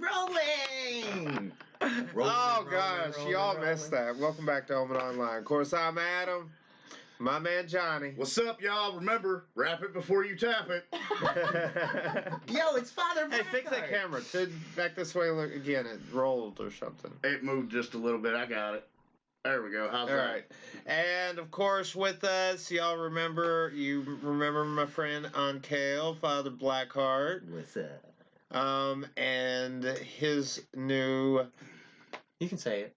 rolling. Oh gosh, y'all missed that. Welcome back to OmEn Online. Of course, I'm Adam. My man Johnny. What's up, y'all? Remember, wrap it before you tap it. Yo, it's Father Hey, fix that camera. Back this way. Look again. It rolled or something. It moved just a little bit. I got it. There we go. How's that? All right. And of course, with us, y'all remember. You remember my friend on Kale, Father Blackheart. What's up? And his new. You can say it.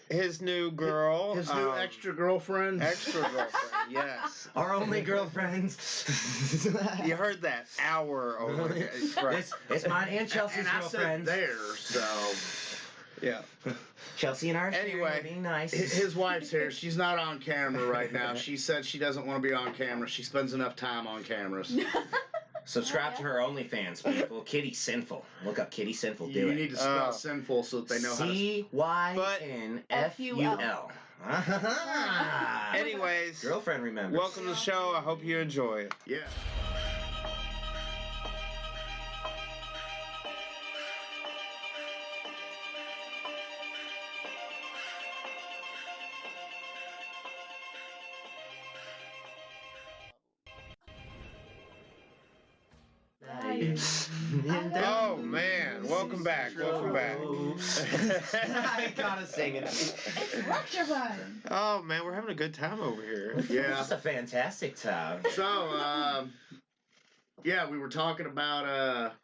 His new girl. His new extra girlfriend. Extra girlfriend, yes. Our only girlfriends. You heard that. Our only. Right. It's mine and Chelsea's and girlfriend. I said there, so. Yeah. Chelsea and I are anyway, being nice. His wife's here. She's not on camera right now. She said she doesn't want to be on camera. She spends enough time on cameras. Subscribe to her OnlyFans, people. Kitty Sinful. Look up Kitty Sinful. You need to spell sinful so that they know how to. CYNFUL. Anyways, girlfriend remembers. Welcome to the show. I hope you enjoy it. Yeah. Oh man, welcome back. Welcome back. I gotta sing it. It's electrifying. Oh man, we're having a good time over here. Yeah. It's a fantastic time. So, yeah, we were talking about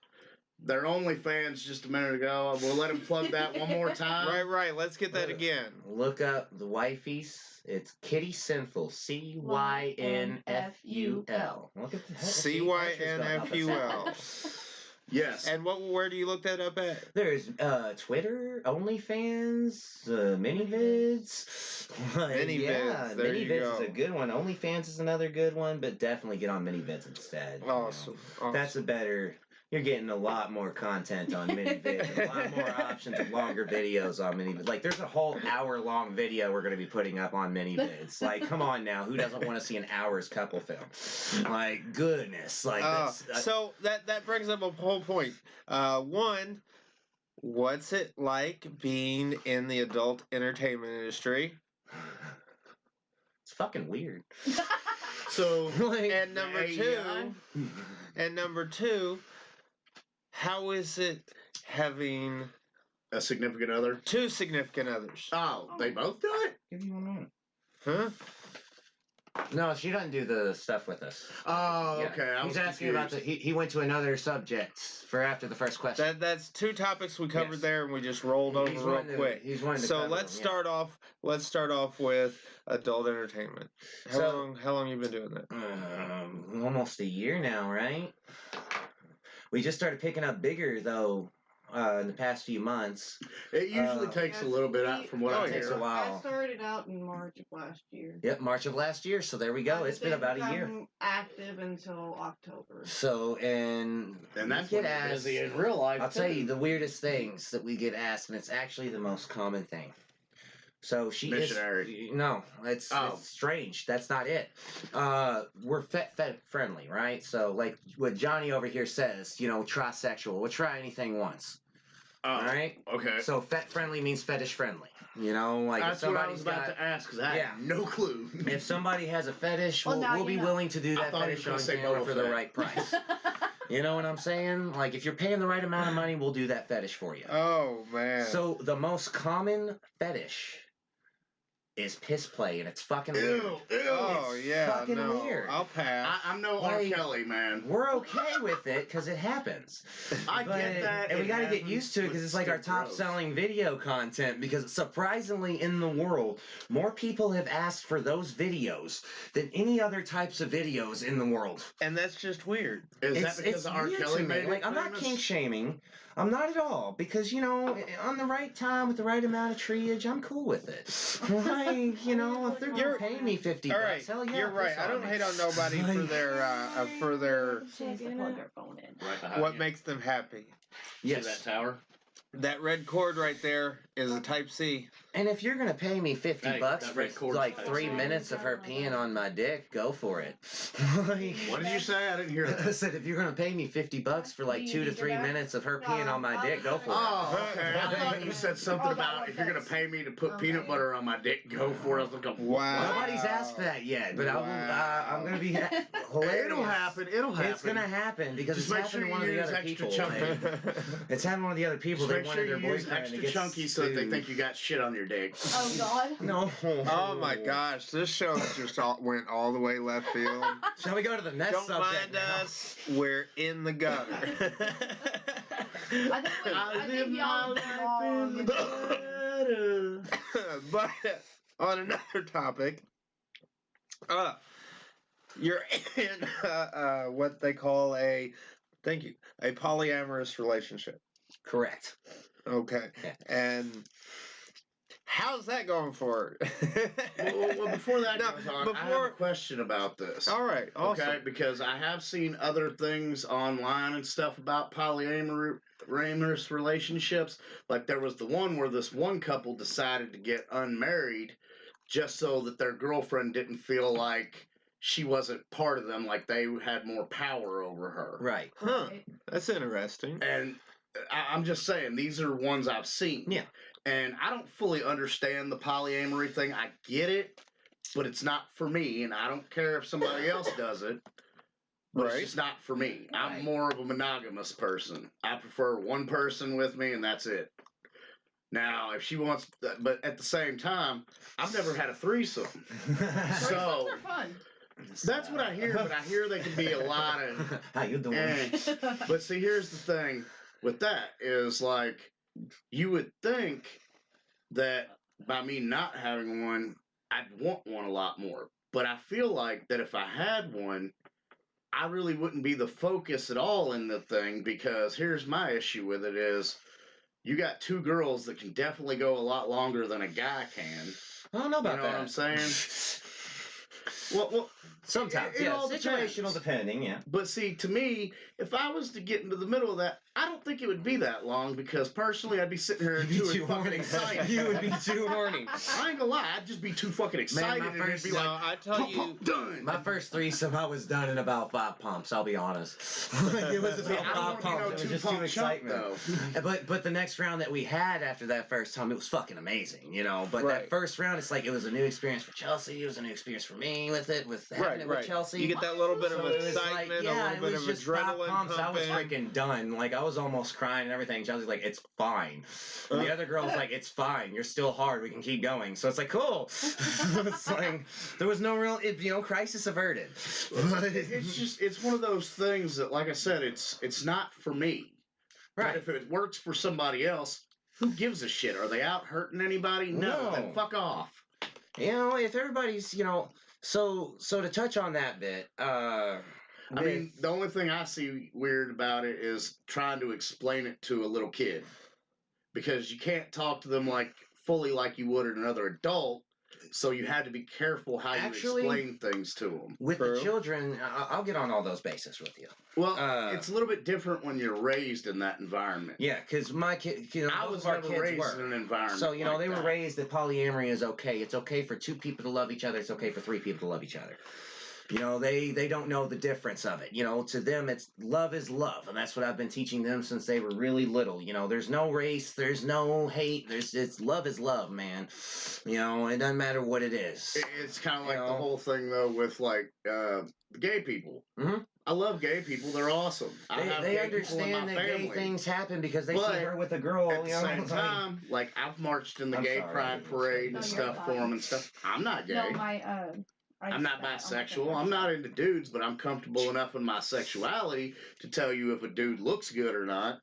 their OnlyFans just a minute ago. We'll let him plug that one more time. Right. Let's get that again. Look up the wifeys. It's Kitty Sinful. CYNFUL. Look at CYNFUL. Yes. And where do you look that up at? There's Twitter, OnlyFans, MiniVids. MiniVids. There you go. Is a good one. OnlyFans is another good one, but definitely get on MiniVids instead. Awesome. That's a better. You're getting a lot more content on MiniVids, a lot more options of longer videos on MiniVids. Like, there's a whole hour-long video we're going to be putting up on MiniVids. Like, come on now, who doesn't want to see an hour's couple film? Like, goodness, like that's. So that brings up a whole point. One, what's it like being in the adult entertainment industry? It's fucking weird. So, and number two. How is it having a significant other? Two significant others. Oh, they both do it? Give you 1 minute. Huh? No, she doesn't do the stuff with us. Oh, okay. He's asking about he went to another subject for after the first question. That's two topics we covered there, and we just rolled over real quick. So let's start off. Let's start off with adult entertainment. How long you been doing that? Almost a year now, right? We just started picking up bigger though in the past few months. It usually takes a little bit out from what I hear. It takes a while. I started out in March of last year. Yep, March of last year. So there we go. It's been about a year. Active until October. So and that's when you're busy in real life. I'll tell you the weirdest things that we get asked, and it's actually the most common thing. So she missionary. No, it's strange. That's not it. We're fet friendly, right? So like what Johnny over here says, trisexual. We'll try anything once. All right. Okay. So fet friendly means fetish friendly. Like that's what I was about to ask because I had no clue. If somebody has a fetish, we'll be willing to do that fetish on camera for the right price. You know what I'm saying? Like, if you're paying the right amount of money, we'll do that fetish for you. Oh, man. So, the most common fetish is piss play, and it's fucking weird. Ew. Oh, yeah. Fucking weird. I'll pass. I'm no R. Kelly, man. We're okay with it because it happens. I get that. And we got to get used to it because it's like our top-selling video content because surprisingly in the world, more people have asked for those videos than any other types of videos in the world. And that's just weird. Is that because R. Kelly made it Like, I'm not kink-shaming. I'm not at all because, on the right time with the right amount of triage, I'm cool with it. If they're gonna pay me $50, hell yeah. You're right. I don't hate on nobody for their Plug their phone in. What makes them happy. Yes. See that tower? That red cord right there is a Type C. And if you're gonna pay me $50 for like 3 fine. minutes of her peeing on my dick, go for it. What did you say? I didn't hear I that. said if you're gonna pay me $50 for like 2 to 3 minutes of her peeing on my dick, go for it. Oh, okay. I thought you said something about if you're gonna pay me to put peanut butter on my dick, go for it. I was like, Wow. Nobody's asked for that yet, but I'm gonna be hilarious. It'll happen. It'll happen. It's gonna happen because Just it's make happened sure to one you of the use other extra people. chunky. Like, it's happened to one of the other people. Just They make wanted sure their you use boyfriend to extra get chunky so that they think you got shit on your dick. Oh God. No. Oh my gosh, this show just went all the way left field. Shall we go to the next Don't subject mind now? us, we're in the gutter. I think y'all belong. in the gutter. But on another topic, you're in what they call a polyamorous relationship. Correct. Okay. Yeah. And how's that going for her? Well, before that goes on, I have a before- question about this. All right. Awesome. Okay, because I have seen other things online and stuff about polyamorous relationships. Like there was the one where this one couple decided to get unmarried just so that their girlfriend didn't feel like she wasn't part of them, like they had more power over her. Right. Huh. That's interesting. And I'm just saying, these are ones I've seen. Yeah. And I don't fully understand the polyamory thing. I get it, but it's not for me, and I don't care if somebody else does it. But Right. it's just not for me. Right. I'm more of a monogamous person. I prefer one person with me, and that's it. Now, if she wants, but at the same time, I've never had a threesome. So Threesomes are fun. that's what I hear, but I hear they can be a lot of. How you doing? But see, here's the thing with that is like, you would think that by me not having one, I'd want one a lot more. But I feel like that if I had one, I really wouldn't be the focus at all in the thing, because here's my issue with it is you got two girls that can definitely go a lot longer than a guy can. I don't know about You know that. what I'm saying? Well, Sometimes, it yeah. all Situational depends. depending, yeah. But see, to me, if I was to get into the middle of that, I don't think it would be that long, because personally, I'd be sitting here You'd be too too fucking horny. excited. You would be too horny. I ain't gonna lie, I'd just be too fucking excited, and it'd be No, like, I tell pump, you, pump, done. My first threesome, I was done in about 5 pumps. I'll be honest. It was See, about 5 I don't want pumps. to It be was just no too two-pump chump, excitement. though. But the next round that we had after that first time, it was fucking amazing, you know. But Right. that first round, it's like it was a new experience for Chelsea. It was a new experience for me with it, with having it with Chelsea. You get that little bit of So it was excitement, like, yeah, a it little bit was of just 5 adrenaline pumps. I was pumping. freaking done. Like I was almost crying and everything. Chelsea's like, "It's fine." And the other girl's like, "It's fine. You're still hard. We can keep going." So it's like, cool. It's like there was no real, crisis averted. It's one of those things that, like I said, it's not for me. Right. But if it works for somebody else, who gives a shit? Are they out hurting anybody? No. No. Then fuck off. If everybody's, so to touch on that bit, I mean, the only thing I see weird about it is trying to explain it to a little kid, because you can't talk to them fully like you would another adult. So you had to be careful how Actually, you explain things to them. with True. the children, I'll get on all those bases with you. Well, it's a little bit different when you're raised in that environment. Yeah, because my kid, I both was of our never kids raised were. in an environment. So, like they were that. raised that polyamory is okay. It's okay for 2 people to love each other. It's okay for 3 people to love each other. They don't know the difference of it. To them, it's love is love. And that's what I've been teaching them since they were really little. There's no race. There's no hate. It's love is love, man. It doesn't matter what it is. It's kind of like the whole thing, though, with gay people. Mhm. I love gay people. They're awesome. I have They gay people in understand my that family. gay things happen because they But see her with a girl. At the same time, I've marched in the I'm gay sorry, I pride didn't mean to parade say and that. stuff No, for you're them and stuff. I'm not gay. No, I I'm not bisexual. I'm not into dudes, but I'm comfortable enough in my sexuality to tell you if a dude looks good or not.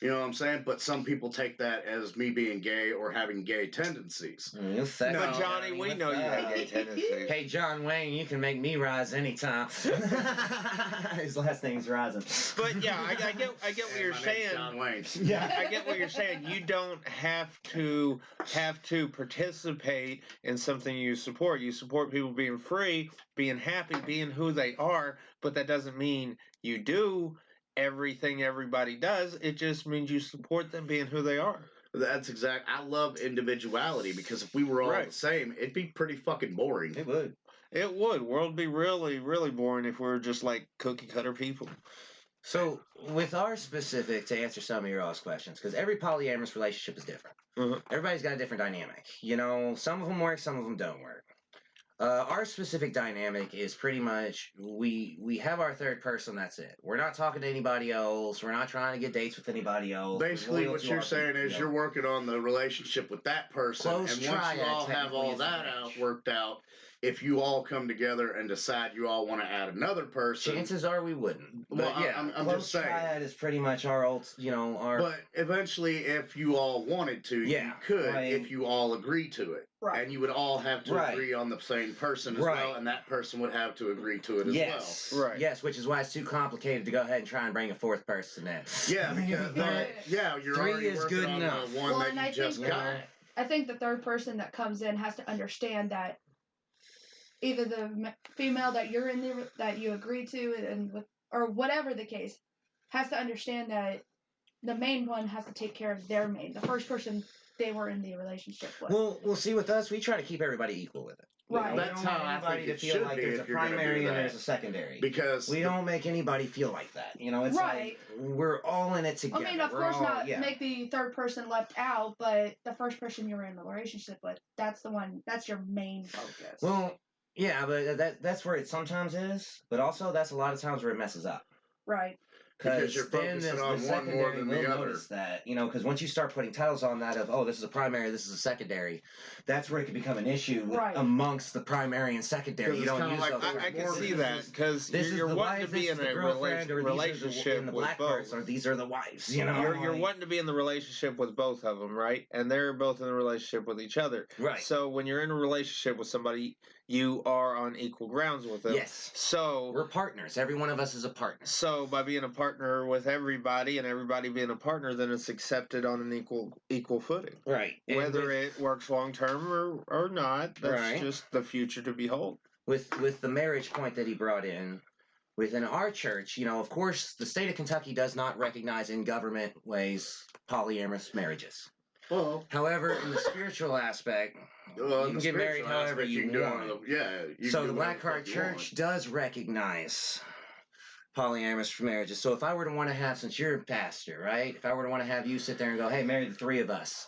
You know what I'm saying? But some people take that as me being gay or having gay tendencies. But But Johnny, we know you have gay tendencies. Hey, John Wayne, you can make me rise anytime. His last name's Rising. But yeah, I get what you're My name's saying. John Wayne. Yeah. I get what you're saying. You don't have to participate in something you support. You support people being free, being happy, being who they are, but that doesn't mean you do everything everybody does. It just means you support them being who they are. That's exact. I love individuality because if we were all the same, it'd be pretty fucking boring. It would. It would. World would be really, really boring if we were just like cookie cutter people. So, with our specific, to answer some of your all's questions, because every polyamorous relationship is different. Everybody's got a different dynamic. You know, some of them work, some of them don't work. Our specific dynamic is pretty much we have our third person. That's it. We're not talking to anybody else. We're not trying to get dates with anybody else. Basically, what you're saying is you're working on the relationship with that person, Close and once you all have all that worked out, if you all come together and decide you all want to add another person, chances are we wouldn't. Well, yeah, I'm just saying. Triad is pretty much our old, our. But eventually, if you all wanted to, you could, if you all agree to it. Right. And you would all have to agree on the same person as well, and that person would have to agree to it as well. Right. Yes, which is why it's too complicated to go ahead and try and bring a fourth person in. Yeah, because you're three already is working good on enough. the one that you just got. I think the third person that comes in has to understand that either the female that you're in the that you agree to and with, or whatever the case, has to understand that the main one has to take care of their main, the first person they were in the relationship with. Well, we'll see with us. We try to keep everybody equal with it. Right. That's how I think it should be. There's a primary and there's a secondary. Because we don't make anybody feel like that. You know, it's like we're all in it together. I mean, of course not make the third person left out, but the first person you're in a relationship with, that's the one. That's your main focus. Well, yeah, but that's where it sometimes is, but also that's a lot of times where it messes up. Right. Because you're focusing on one more than the other. That, because once you start putting titles on that of, this is a primary, this is a secondary, that's where it can become an issue amongst the primary and secondary. You don't use those. I can see that because you're wanting to be in a relationship with both. Or these are the wives. You're wanting to be in the relationship with both of them, right? And they're both in a relationship with each other. Right. So when you're in a relationship with somebody, you are on equal grounds with them. Yes. So we're partners. Every one of us is a partner. So by being a partner with everybody and everybody being a partner, then it's accepted on an equal footing. Right. Whether it works long term or not, that's just the future to behold. With the marriage point that he brought in, within our church, of course, the state of Kentucky does not recognize in government ways polyamorous marriages. Well, however, in the spiritual aspect, you can get married however you want. So the Black Card Church does recognize polyamorous marriages. So if I were to want to have, since you're a pastor, right? If I were to want to have you sit there and go, hey, marry the three of us,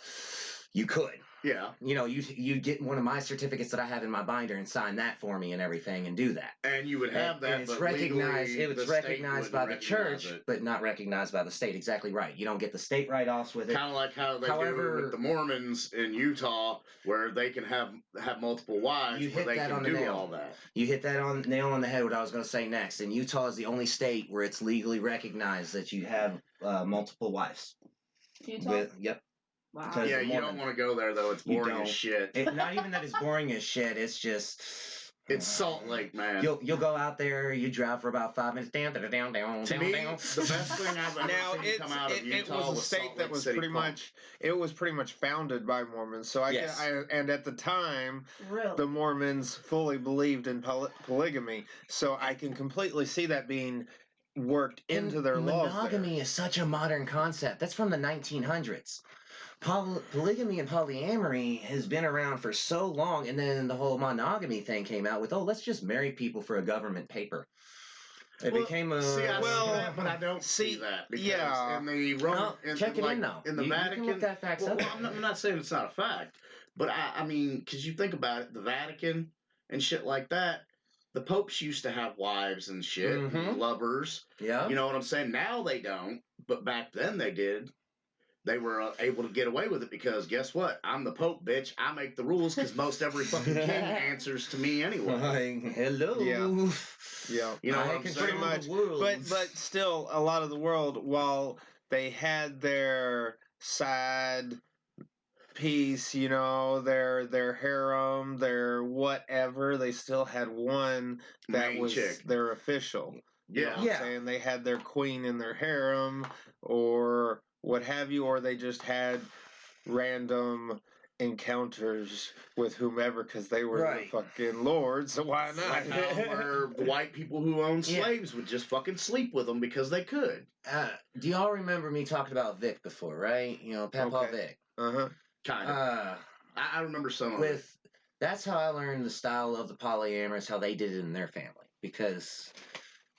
you could. Yeah. You get one of my certificates that I have in my binder and sign that for me and everything and do that. And you would have that, and it's recognized. It's recognized by the church, but not recognized by the state. Exactly right. You don't get the state write-offs with it. Kind of like how they do with the Mormons in Utah, where they can have multiple wives. You hit that on the nail. All that. You hit that nail on the head. What I was going to say next. And Utah is the only state where it's legally recognized that you have multiple wives. Utah. Yep. Wow. Yeah, you don't want to go there though. It's boring as shit. Not even that it's boring as shit. It's just it's Salt Lake, man. You'll go out there. You drive for about 5 minutes. Down. To me, the best thing I've ever seen come out of Utah it was a state that was pretty much founded by Mormons. So and at the time, the Mormons fully believed in polygamy. So I can completely see that being worked into their laws. Monogamy is such a modern concept. That's from the 1900s. Polygamy and polyamory has been around for so long, and then the whole monogamy thing came out with, let's just marry people for a government paper. It became a... but I don't see that. Because in the Roman... check it in, though. In the Vatican... You can look that fact up. I'm not saying it's not a fact, but I mean, because you think about it, the Vatican and shit like that, the popes used to have wives and shit, and lovers. Yeah. You know what I'm saying? Now they don't, but back then they did. They were able to get away with it because guess what? I'm the Pope, bitch. I make the rules because most every fucking king answers to me anyway. Hello. Yeah. You know what I'm saying? Pretty much. But still, a lot of the world, while they had their side piece, their harem, their whatever, they still had one that main was chick. Their official. Yeah. You know what I'm saying? They had their queen in their harem or what have you, or they just had random encounters with whomever because they were Right. the fucking lord, so why not? Like how where the white people who owned slaves would just fucking sleep with them because they could. Do y'all remember me talking about Vic before, right? You know, Papa Okay. Vic. Uh-huh. Kind of. I remember some of it. That's how I learned the style of the polyamorous, how they did it in their family. Because,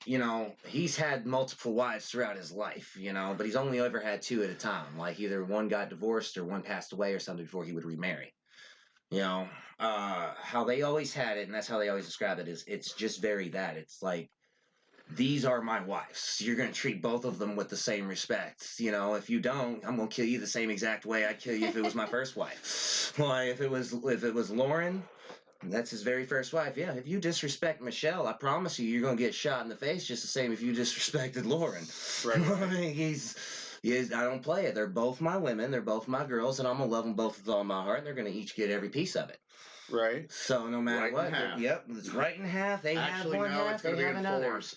you know, he's had multiple wives throughout his life, you know, but he's only ever had 2 at a time. Like either one got divorced or one passed away or something before he would remarry. You know, how they always had it, and that's how they always describe it, is it's just very that. It's like, these are my wives. You're going to treat both of them with the same respect. You know, if you don't, I'm going to kill you the same exact way I'd kill you if it was my first wife. Why, if it was Lauren, that's his very first wife. Yeah, if you disrespect Michelle, I promise you, you're going to get shot in the face just the same if you disrespected Lauren. Right. I don't play it. They're both my women. They're both my girls, and I'm going to love them both with all my heart, and they're going to each get every piece of it. Right. So no matter Right in what, half. yep, it's right in half. They Actually, have one no, half, it's going they to be have in another. 4s.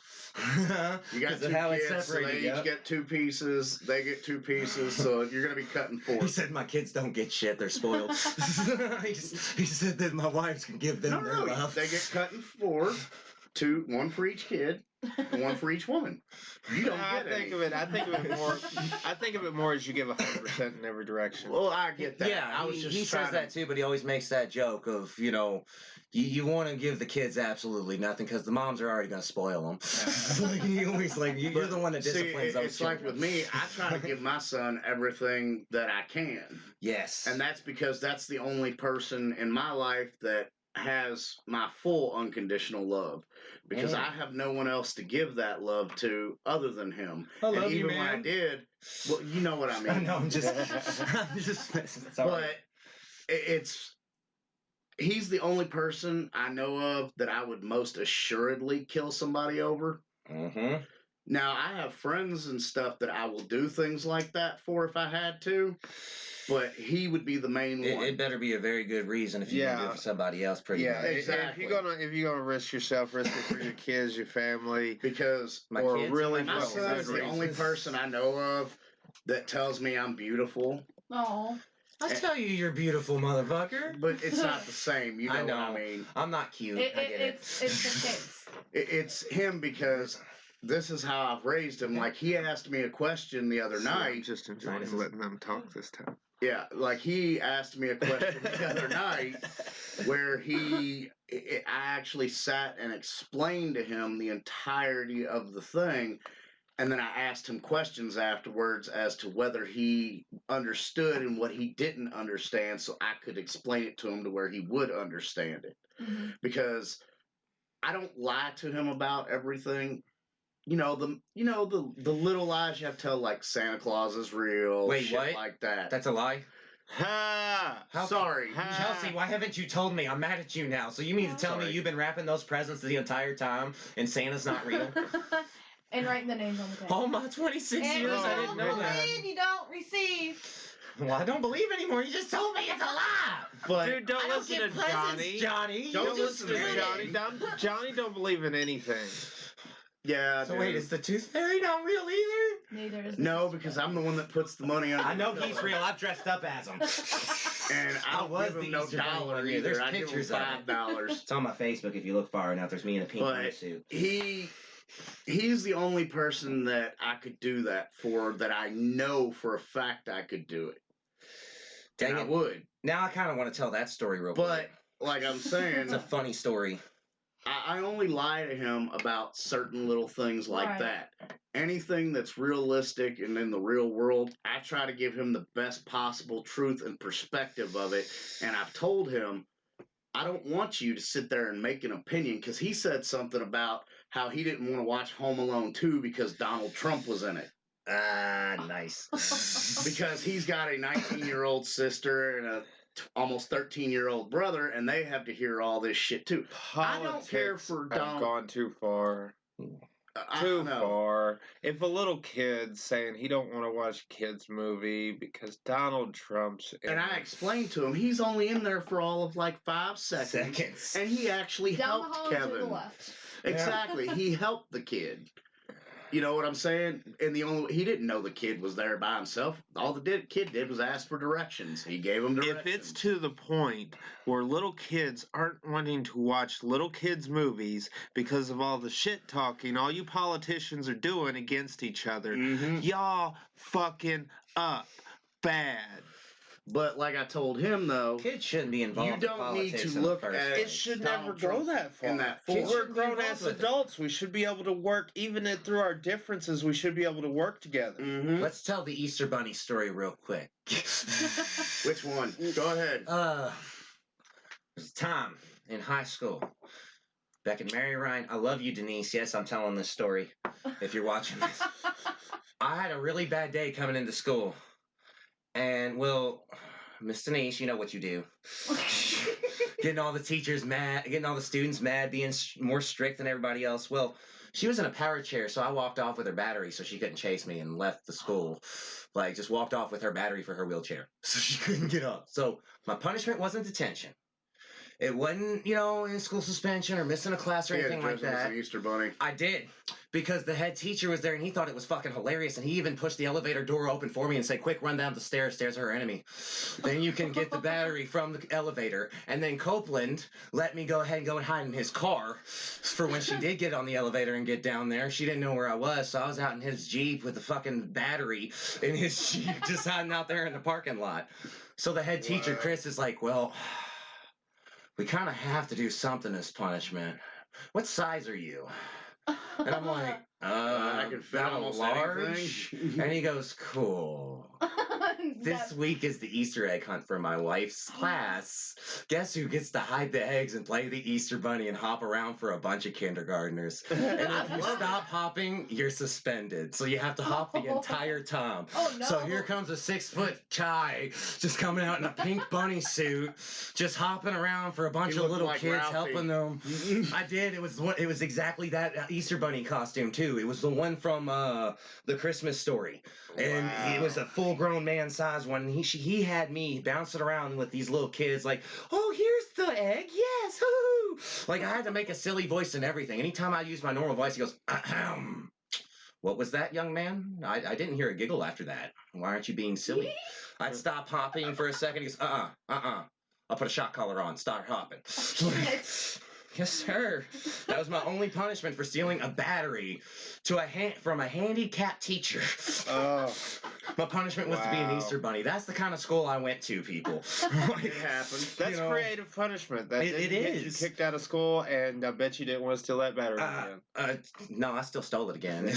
You got 2 how it's kids, so separated, they yep. each get 2 pieces. They get 2 pieces, so you're going to be cutting 4. He said my kids don't get shit; they're spoiled. he said that my wives can give them their love. They get cut in 4, 2, 1 for each kid, and 1 for each woman. You don't I get think any. of it. I think of it more as you give 100% in every direction. Well, I get that. Yeah, I was just he says that too, but he always makes that joke of, you know, you want to give the kids absolutely nothing because the moms are already going to spoil them. Like, he always you're the one that disciplines those it's like children. with me, I try to give my son everything that I can. Yes. And that's because that's the only person in my life that has my full unconditional love. Because I have no one else to give that love to other than him. I love and you, even when I man. did, well, you know what I mean. I know, I'm just but he's the only person I know of that I would most assuredly kill somebody over. Mm-hmm. Now, I have friends and stuff that I will do things like that for if I had to, but he would be the main one. It better be a very good reason if you're going to do it for somebody else, pretty much. Exactly. If you're gonna risk yourself, risk it for your kids, your family. Because my son's the only person I know of that tells me I'm beautiful. Oh. I tell you, you're beautiful, motherfucker. But it's not the same. You know what I mean? I'm not cute. I get it. It's the kids. It's him because this is how I've raised him. Like, he asked me a question the other night. I'm just enjoying letting them talk this time. Yeah, like he asked me a question the other night where I actually sat and explained to him the entirety of the thing. And then I asked him questions afterwards as to whether he understood and what he didn't understand so I could explain it to him to where he would understand it. Mm-hmm. Because I don't lie to him about everything. You know the little lies you have to tell, like Santa Claus is real. Wait, shit what? Like that. That's a lie? Sorry. Chelsea, why haven't you told me? I'm mad at you now. So you mean to tell me you've been wrapping those presents the entire time and Santa's not real? And writing the names on the tag. All my 26 years, I didn't know that. You don't receive. Well, I don't believe anymore. You just told me it's a lie. But dude, don't listen to Johnny. Johnny. Don't listen to Johnny. Johnny don't believe in anything. Yeah. So wait, is the tooth fairy not real either? Neither is. No, because I'm the one that puts the money on. I know he's real. I've dressed up as him. And I don't give him no dollar either. There's I give him pictures of $5. It's on my Facebook if you look far enough. There's me in a pink suit. He's the only person that I could do that for, that I know for a fact I could do it. Dang it. I would. Now I kind of want to tell that story real quick. But, like I'm saying, it's a funny story. I only lie to him about certain little things like that. Anything that's realistic and in the real world, I try to give him the best possible truth and perspective of it. And I've told him, I don't want you to sit there and make an opinion, because he said something about how he didn't want to watch Home Alone 2 because Donald Trump was in it. Ah, nice. Because he's got a 19-year-old sister and a almost 13-year-old brother, and they have to hear all this shit too. I don't care for Donald. I've gone too far. Too far. If a little kid's saying he don't want to watch a kid's movie because Donald Trump's in and I explained to him he's only in there for all of like 5 seconds. And he actually Down helped the hall Kevin. to the left. Exactly. He helped the kid. You know what I'm saying? And he didn't know the kid was there by himself. All the kid did was ask for directions. He gave him directions. If it's to the point where little kids aren't wanting to watch little kids' movies because of all the shit talking all you politicians are doing against each other, y'all fucking up bad. But like I told him, though, Kids shouldn't be involved. You don't in need politics to in the look first at place. It should Donald never go Trump that far. in that Kids form. We're shouldn't be grown involved ass with it. adults. We should be able to work, even through our differences. We should be able to work together. Let's tell the Easter Bunny story real quick. Which one? Go ahead. There's a time in high school. Back in Mary Ryan. I love you, Denise. Yes, I'm telling this story. If you're watching this. I had a really bad day coming into school. And, well, Miss Denise, you know what you do. Getting all the teachers mad, getting all the students mad, being more strict than everybody else. Well, she was in a power chair, so I walked off with her battery so she couldn't chase me and left the school. Like, just walked off with her battery for her wheelchair. So she couldn't get up. So my punishment wasn't detention. It wasn't, in school suspension or missing a class or anything like that. An Easter Bunny. I did. Because the head teacher was there and he thought it was fucking hilarious and he even pushed the elevator door open for me and said, quick, run down the stairs. Stairs are her enemy. Then you can get the battery from the elevator. And then Copeland let me go ahead and go and hide in his car for when she did get on the elevator and get down there. She didn't know where I was, so I was out in his Jeep with the fucking battery in his Jeep just hiding out there in the parking lot. So the head teacher, Chris, is like, well, we kind of have to do something as punishment. What size are you? And I'm like, I can fit not almost large. anything. And he goes, cool. This week is the Easter egg hunt for my wife's class. Guess who gets to hide the eggs and play the Easter Bunny and hop around for a bunch of kindergartners? And if you stop hopping, you're suspended. So you have to hop the entire time. Oh, no. So here comes a 6-foot chai just coming out in a pink bunny suit, just hopping around for a bunch He of looked little like kids Ralphie. helping them. I did. It was exactly that Easter Bunny costume too. It was the one from the Christmas Story, and it was a full-grown man size one. He had me bouncing around with these little kids, like, oh, here's the egg, yes, hoo! Like I had to make a silly voice and everything. Anytime I used my normal voice, he goes, ahem. What was that, young man? I didn't hear a giggle after that. Why aren't you being silly? I'd stop hopping for a second. He goes, I'll put a shot collar on. Start hopping. Yes, sir. That was my only punishment for stealing a battery from a handicapped teacher. Oh. My punishment was to be an Easter Bunny. That's the kind of school I went to, people. It happens. That's creative punishment. That it didn't get is. you kicked out of school, and I bet you didn't want to steal that battery again. No, I still stole it again.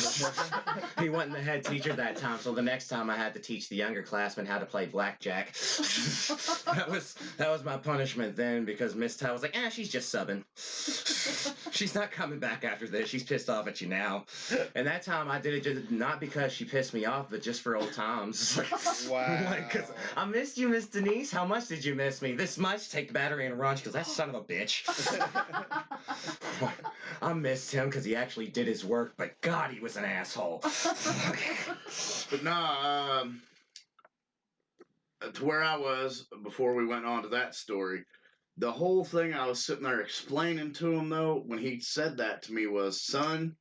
He wasn't the head teacher that time, so the next time I had to teach the younger classmen how to play blackjack. That was my punishment then, because Miss Ty was like, she's just subbing. She's not coming back after this. She's pissed off at you now. And that time I did it just not because she pissed me off, but just for old times. Wow. Like, 'cause I missed you, Miss Denise. How much did you miss me? This much? Take the battery and run. She goes, that son of a bitch. I missed him because he actually did his work, but God, he was an asshole. But nah, to where I was before we went on to that story, the whole thing I was sitting there explaining to him, though, when he said that to me was, son,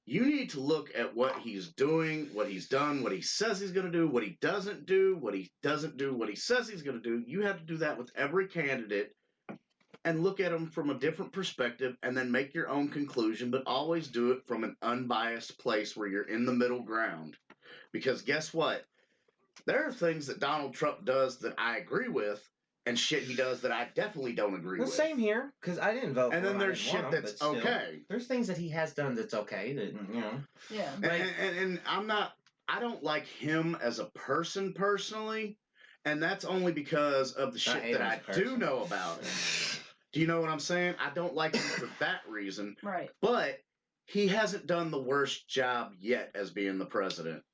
you need to look at what he's doing, what he's done, what he says he's going to do, what he doesn't do, what he doesn't do, what he says he's going to do. You have to do that with every candidate and look at him from a different perspective and then make your own conclusion, but always do it from an unbiased place where you're in the middle ground. Because guess what? There are things that Donald Trump does that I agree with, and shit he does that I definitely don't agree with. Same here, because I didn't vote and for him. then there's shit that's okay. There's things that he has done that's okay, that, Yeah. And I don't like him as a person personally, and that's only because of the shit that I do know about him. Do you know what I'm saying? I don't like him for that reason. Right. But he hasn't done the worst job yet as being the president.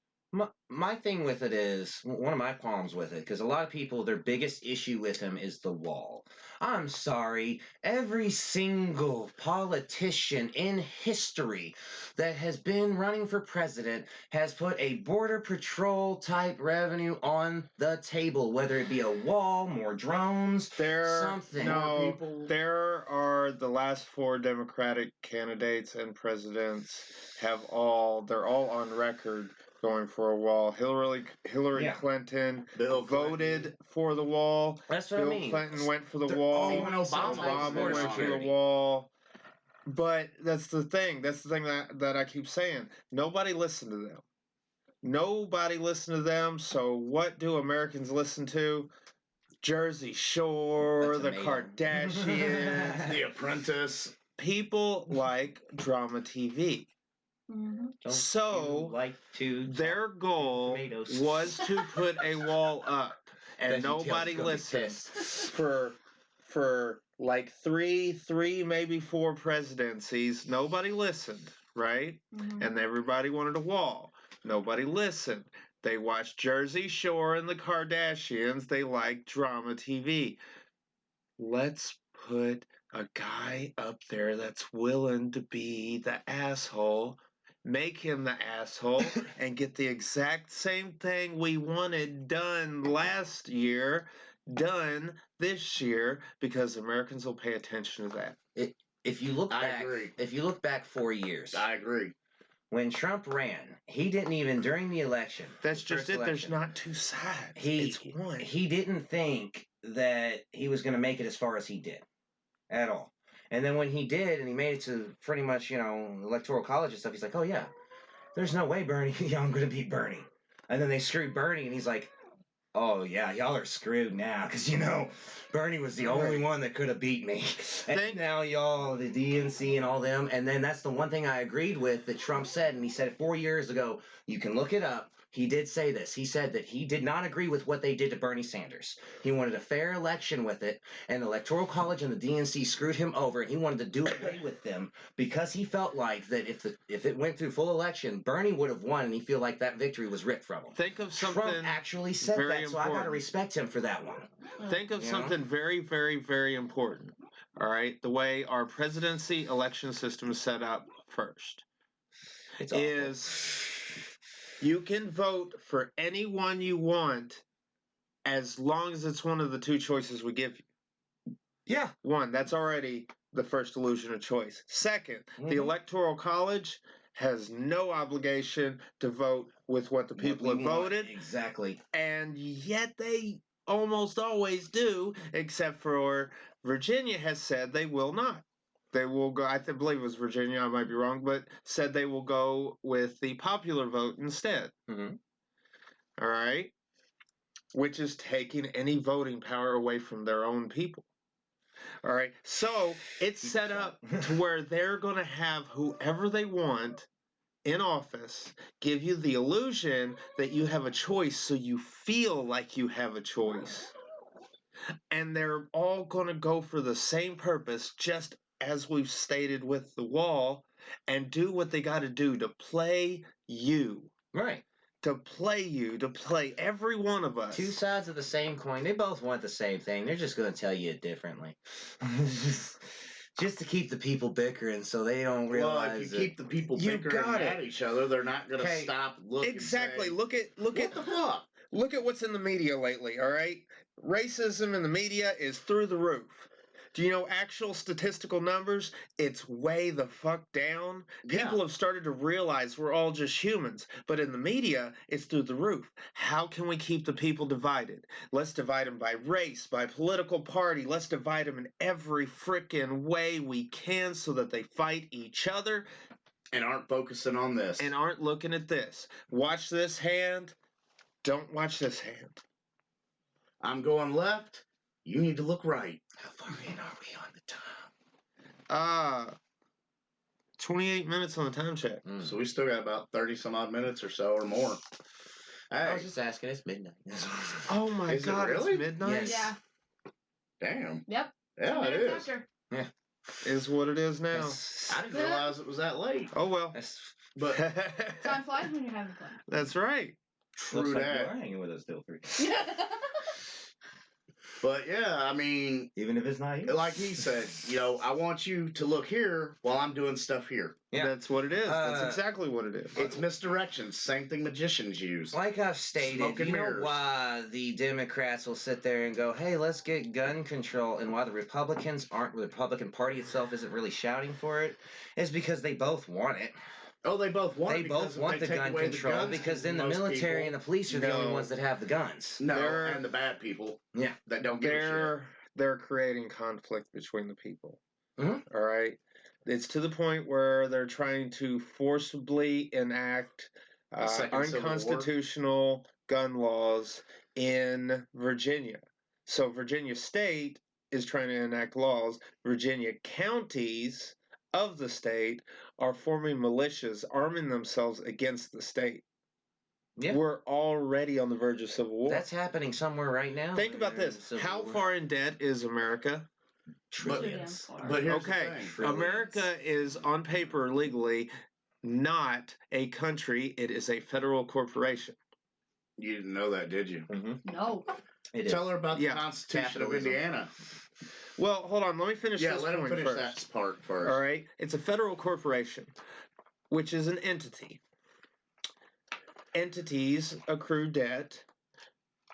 My thing with it is one of my qualms with it, because a lot of people, their biggest issue with him is the wall. I'm sorry, every single politician in history that has been running for president has put a border patrol type revenue on the table, whether it be a wall, more drones, something. No, there are the last 4 Democratic candidates and presidents they're all on record going for a wall. Hillary Yeah. Clinton Bill voted Clinton. for the wall. That's what I Bill mean. Clinton went for the They're wall. all Even wanting some type of Obama border went for the security. wall. But that's the thing. That's the thing that I keep saying. Nobody listened to them. Nobody listened to them. So what do Americans listen to? Jersey Shore, A the tomato. Kardashians. The Apprentice. People like drama TV. Mhm. Don't So, you like to their talk goal tomatoes? was to put a wall up, and Bet you Tails nobody is gonna be listened pissed. for like three, maybe 4 presidencies. Nobody listened, right? Mhm. And everybody wanted a wall. Nobody listened. They watched Jersey Shore and the Kardashians. They like drama TV. Let's put a guy up there that's willing to be the asshole, make him the asshole, and get the exact same thing we wanted done last year, done this year, because Americans will pay attention to that. If you look I back, agree. if you look back 4 years, I agree. when Trump ran, he didn't even during the election. That's his just first it. There's election, not 2 sides. He It's one. he didn't think that he was going to make it as far as he did, at all. And then when he did, and he made it to pretty much Electoral College and stuff, he's like, oh yeah, there's no way Bernie, I'm going to beat Bernie. And then they screwed Bernie, and he's like, oh yeah, y'all are screwed now, because Bernie was the only one that could have beat me. And now y'all, the DNC and all them, and then that's the one thing I agreed with that Trump said, and he said it 4 years ago. You can look it up. He did say this. He said that he did not agree with what they did to Bernie Sanders. He wanted a fair election with it, and the Electoral College and the DNC screwed him over, and he wanted to do away with them because he felt like that if it went through full election, Bernie would have won, and he feel like that victory was ripped from him. Think of something Trump actually said very that, so I got to important. respect him for that one. Think of You know? something very, very, very important. All right, the way our presidency election system is set up first It's awful. is you can vote for anyone you want as long as it's one of the 2 choices we give you. Yeah. One, that's already the first illusion of choice. Second, the Electoral College has no obligation to vote with what the people have voted. Exactly. And yet they almost always do, except for Virginia has said they will not. They will go, I believe it was Virginia, I might be wrong, but said they will go with the popular vote instead. Mm-hmm. All right? Which is taking any voting power away from their own people. All right? So it's set up to where they're going to have whoever they want in office, give you the illusion that you have a choice, so you feel like you have a choice. And they're all going to go for the same purpose, just as we've stated with the wall, and do what they got to do to play you. Right. To play every one of us. 2 sides of the same coin. They both want the same thing. They're just going to tell you it differently. Just to keep the people bickering, so they don't realize. Well, if you keep the people bickering at each other, they're not going to stop looking. Exactly. And say, look at the fuck. Look at what's in the media lately. All right, racism in the media is through the roof. Do you know actual statistical numbers? It's way the fuck down. People have started to realize we're all just humans. But in the media, it's through the roof. How can we keep the people divided? Let's divide them by race, by political party. Let's divide them in every frickin' way we can so that they fight each other. And aren't focusing on this. And aren't looking at this. Watch this hand. Don't watch this hand. I'm going left. You need to look right. How far in are we on the time? 28 minutes on the time check. So we still got about 30 some odd minutes or so or more. Hey. I was just asking. It's midnight. Oh my God! It really? It's midnight. Yes. Yeah. Damn. Yep. Yeah, it is. After. Yeah. Is what it is now. I didn't realize it was that late. Oh well. But Time flies when you're having fun. That's right. true Looks like that. you are hanging with us still, three. But yeah, I mean, Even if it's not you. like he said, I want you to look here while I'm doing stuff here. Yeah. That's what it is. That's exactly what it is. It's misdirection. Same thing magicians use. Like I've stated, Smoke and you know mirrors. why the Democrats will sit there and go, hey, let's get gun control, and why the Republican Party itself isn't really shouting for it, is because they both want it. Oh, they both want They it both because if want they the take gun away the control, guns because from then the most military people- and the police are the only No. ones that have the guns. No, They're- and the bad people. Yeah. That don't give a shit. They're creating conflict between the people. Mhm. All right. It's to the point where they're trying to forcibly enact The Second Civil War? unconstitutional gun laws in Virginia. So Virginia State is trying to enact laws. Virginia counties of the state are forming militias, arming themselves against the state. Yeah. We're already on the verge of civil war. That's happening somewhere right now. Think about They're in this. civil How war. far in debt is America? Trillions. But here's Okay, the thing. Trillions. America is on paper legally not a country, it is a federal corporation. You didn't know that, did you? No. It is. Tell her about Yeah. the Constitution of Capitalism. Indiana. Well, hold on, let me finish Yeah, this let him point finish first. that part first. All right, it's a federal corporation, which is an entity. Entities accrue debt.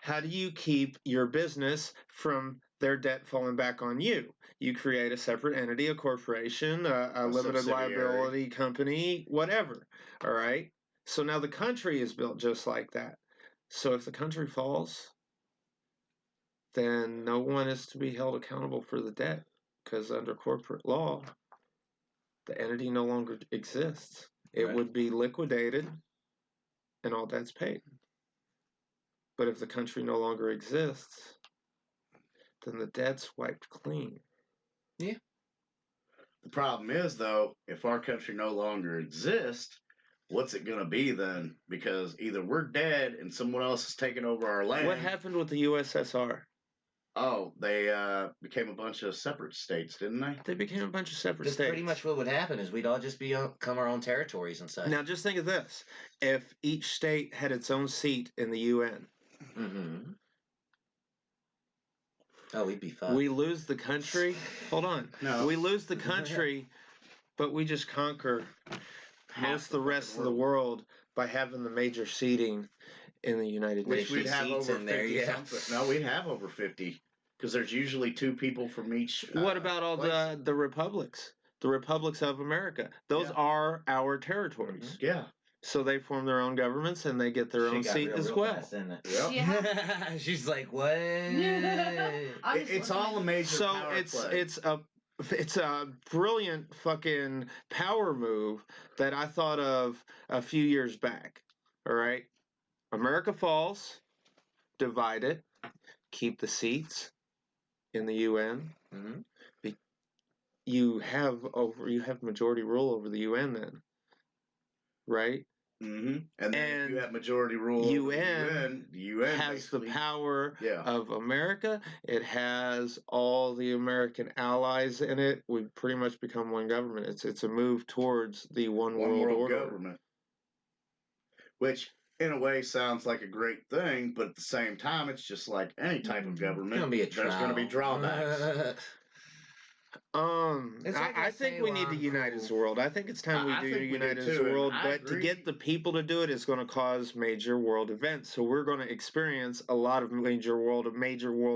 How do you keep your business from their debt falling back on you? You create a separate entity, a corporation, a limited subsidiary. liability company, whatever. All right. So now the country is built just like that. So if the country falls, then no one is to be held accountable for the debt, because under corporate law, the entity no longer exists. It Right. would be liquidated and all debts paid. But if the country no longer exists, then the debt's wiped clean. The problem is, though, if our country no longer exists, what's it going to be then? Because either we're dead and someone else is taking over our land. What happened with the USSR? Oh, they became a bunch of separate states, didn't they? They became a bunch of separate That's states. pretty much what would happen is we'd all just become our own territories and such. Now just think of this. If each state had its own seat in the UN, Mm-hmm. Oh, we'd be fine. we lose the country. Hold on. No. We lose the country, but we just conquer most of the rest of the world by having the major seating in the United Which Nations. we'd have seats over in there, 50 yeah. something. No, we'd have over 50. Because there's usually 2 people from each. What about all place. the republics? The republics of America. Those Yeah. are our territories. Yeah. So they form their own governments and they get their She own got seat real, as real well. fast, didn't it? Yep. Yeah. She's like, what? I'm just It's looking all a at- major So power it's play. it's a brilliant fucking power move that I thought of a few years back. All right, America falls, divide it, keep the seats in the UN. Mm-hmm. You have majority rule over the UN then, right? Mm-hmm. And then if you And have majority rule. over UN the UN has the basically- power Yeah. of America. It has all the American allies in it. We've pretty much become one government. It's a move towards the one world order. government. Which, in a way, sounds like a great thing, but at the same time, it's just like any type of government. It's gonna be a There's going to be trial. drawbacks. It's like I I think say we while need to I'm unite cool. as a world. I think it's time I we think we do unite as a too, and world. I But to agree. get the people to do it is going to cause major world events. So we're going to experience a lot of major world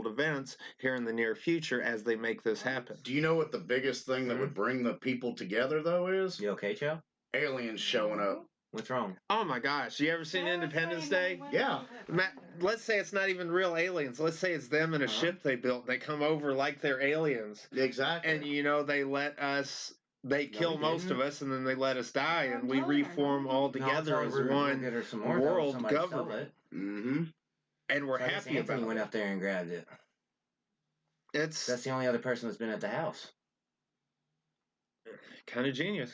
events here in the near future as they make this happen. Do you know what the biggest thing that would bring the people together, though, is? You okay, Joe? Aliens showing up. What's wrong? Oh my gosh! You ever seen Independence Day? Yeah. Let's say it's not even real aliens. Let's say it's them in a Uh-huh. ship they built. They come over like they're aliens, Exactly. and they let us. They kill we most didn't. of us, and then they let us die, and we I'm telling her, reform no. all together as one Get her some more, world somebody stole government. it. Mm-hmm. and we're So I guess happy Anthony about went it. up there and grabbed it. It's That's the only other person that's been at the house. kind of genius.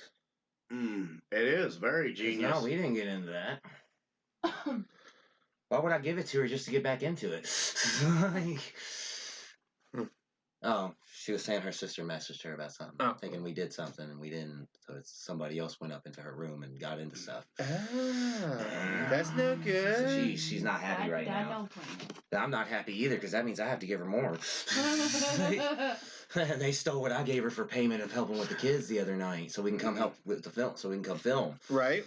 It is very 'Cause genius. No, we didn't get into that. Why would I give it to her just to get back into it? Like, Oh, she was saying her sister messaged her about something, Oh. thinking we did something and we didn't. So somebody else went up into her room and got into stuff. That's no good. She's not happy right Dad now. don't play. I'm not happy either because that means I have to give her more. They stole what I gave her for payment of helping with the kids the other night, so we can come help with the film, so we can come film. Right.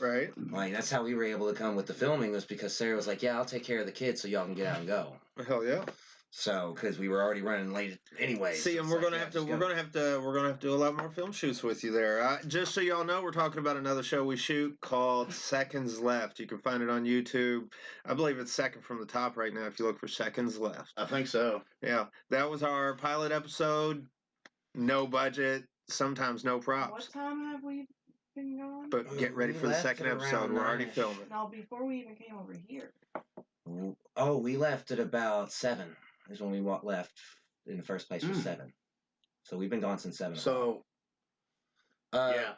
Like that's how we were able to come with the filming was because Sarah was like, "Yeah, I'll take care of the kids, so y'all can get out and go." Hell yeah. So, because we were already running late anyway. See, so and it's we're like, gonna yeah, have to just we're go. gonna have to do a lot more film shoots with you there. Just so y'all know, we're talking about another show we shoot called Seconds Left. You can find it on YouTube. I believe it's second from the top right now if you look for Seconds Left. I think so. Yeah, that was our pilot episode. No budget, sometimes no What props. time have we been gone? But get ready We for the left second at episode. around We're already 9-ish. filming. No, before we even came over here. Oh, we left at about 7. Is when we left in the first place was 7. So we've been gone since 7. So, yeah.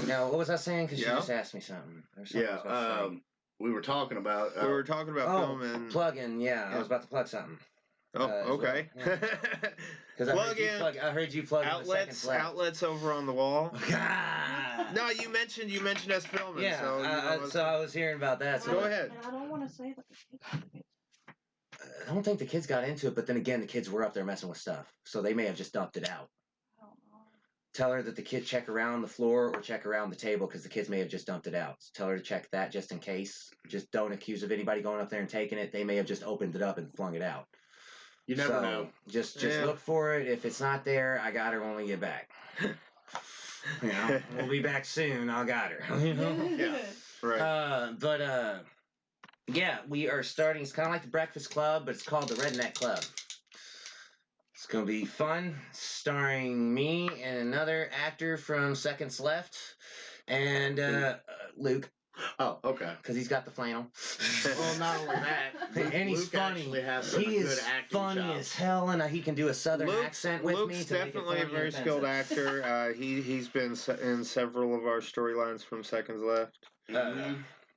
Now, what was I saying? Because Yeah. you just asked me something. Or something I was about to say. We were talking about. We were talking about filming. Plugging. Yeah, I was about to plug something. Oh, as okay. well, Because I heard you plug outlets over on the wall. God. No, you mentioned us filming. Yeah, so, so I was hearing about that. So Go ahead. And I don't want to say that. I don't think the kids got into it, but then again, the kids were up there messing with stuff, so they may have just dumped it out. I don't know. Tell her that the kid check around the floor or check around the table because the kids may have just dumped it out. So tell her to check that just in case. Just don't accuse of anybody going up there and taking it. They may have just opened it up and flung it out. You never know. Just Yeah. look for it. If it's not there, I got her when we get back. We'll be back soon. I got her. Yeah. Right. Yeah, we are starting. It's kind of like the Breakfast Club, but it's called the Redneck Club. It's gonna be fun, starring me and another actor from Seconds Left, and Luke, Oh, okay. because he's got the flannel. Well, not only that, And he's Luke funny. actually has some He good is acting funny chops. as hell, and he can do a southern accent with me. Luke's to make it definitely a funny very and skilled offensive. actor. He's been in several of our storylines from Seconds Left.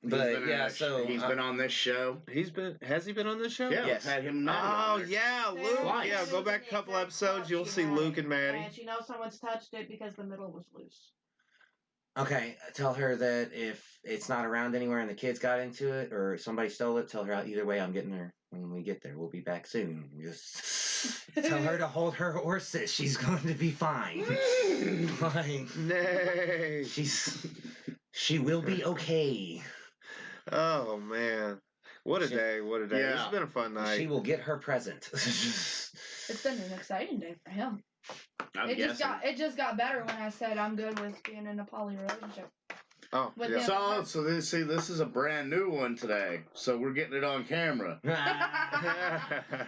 But yeah, so he's been on this show. Has he been on this show? Yeah, Yes. I've had him. Oh yeah, Luke. Twice. Yeah, go back a couple episodes. You'll see Luke and Maddie. And she knows someone's touched it because the middle was loose. okay, tell her that if it's not around anywhere and the kids got into it or somebody stole it, tell her either way I'm getting her when we get there. We'll be back soon. Just tell her to hold her horses. She's going to be fine. Like, Nay. she will be okay. Oh man, what a day! What a day! Yeah. This has been a fun night. She will get her present. It's been an exciting day for him. I'm It guessing. just got better when I said I'm good with being in a poly relationship. Oh With yeah. him. So this is a brand new one today. So we're getting it on camera.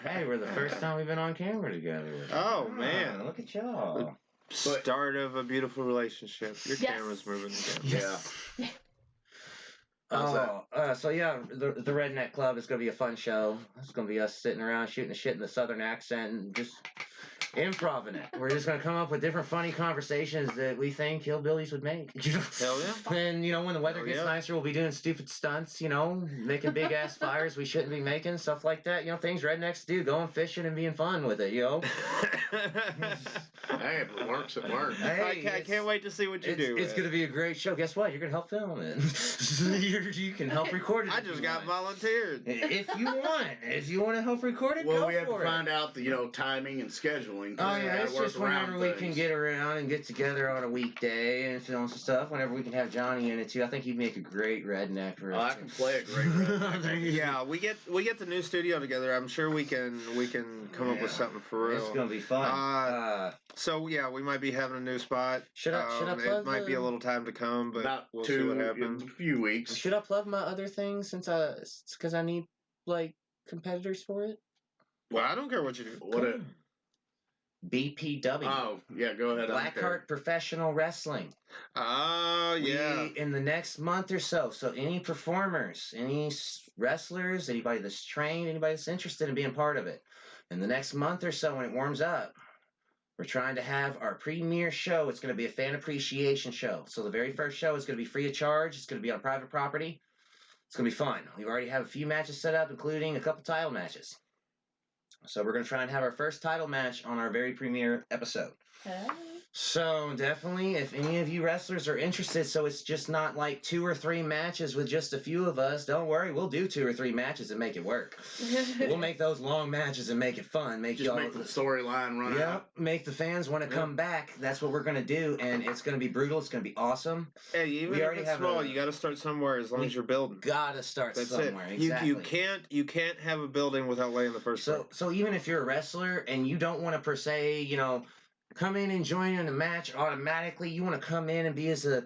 Hey, we're the first time we've been on camera together. Oh, man. Look at y'all. Start of a beautiful relationship. Your Yes. camera's moving again. Yeah. How's So yeah, the Redneck Club is gonna be a fun show. It's gonna be us sitting around shooting the shit in the southern accent and just improvising it. We're just gonna come up with different funny conversations that we think hillbillies would make. Hell yeah. And when the weather Hell gets yeah. nicer, we'll be doing stupid stunts. Making big ass fires we shouldn't be making, stuff like that. Things rednecks do, going fishing and being fun with it. Hey, if it works, it works. Hey, I can't wait to see what you do. It's going to be a great show. Guess what? You're going to help film it. You can help record it. I if just you got want. volunteered. If you want. If you want to help record it, Well, go we have to for it. find out the timing and scheduling. Oh, We yeah, gotta it's work just around whenever we can things. get around and get together on a weekday and film some stuff. Whenever we can have Johnny in it, too. I think he'd make a great redneck. Oh, I can play a great redneck. Yeah, we get the new studio together. I'm sure we can come up with something for real. It's going to be fun. So yeah, we might be having a new spot. Should I It plug might be a little time to come, but About we'll see what a happens. few weeks. Should I plug my other things because I need, competitors for it? Well, I don't care what you do. What it? BPW. Oh, yeah. Go ahead. Blackheart Professional Wrestling. Oh yeah. In the next month or so. So any performers, any wrestlers, anybody that's trained, anybody that's interested in being part of it, in the next month or so when it warms up, we're trying to have our premiere show. It's going to be a fan appreciation show. So the very first show is going to be free of charge. It's going to be on private property. It's going to be fun. We already have a few matches set up, including a couple title matches. So we're gonna try and have our first title match on our very premiere episode. Hey. So definitely, if any of you wrestlers are interested, so it's just not like 2 or 3 matches with just a few of us. Don't worry, we'll do 2 or 3 matches and make it work. We'll make those long matches and make it fun. Make Just y'all make the storyline run Yep, out. make the fans want to come back. That's what we're gonna do, and it's gonna be brutal. It's gonna be awesome. Hey, even We if already it's have small, a- you got to start somewhere. As long we as you're building. Gotta start That's somewhere. it. Exactly. You can't have a building without laying the first brick. So even if you're a wrestler and you don't want to per se, come in and join in a match automatically, you want to come in and be as a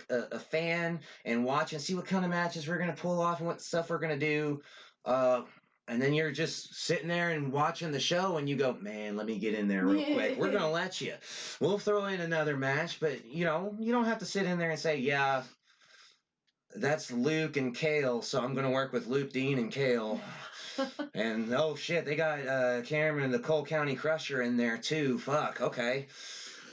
fan and watch and see what kind of matches we're gonna pull off and what stuff we're gonna do. And then you're just sitting there and watching the show and you go, man, let me get in there real quick. We're gonna let you. We'll throw in another match, but you don't have to sit in there and say, yeah, that's Luke and Kale, so I'm gonna work with Luke, Dean, and Kale. And oh shit, they got Cameron and the Cole County Crusher in there too. Fuck, okay.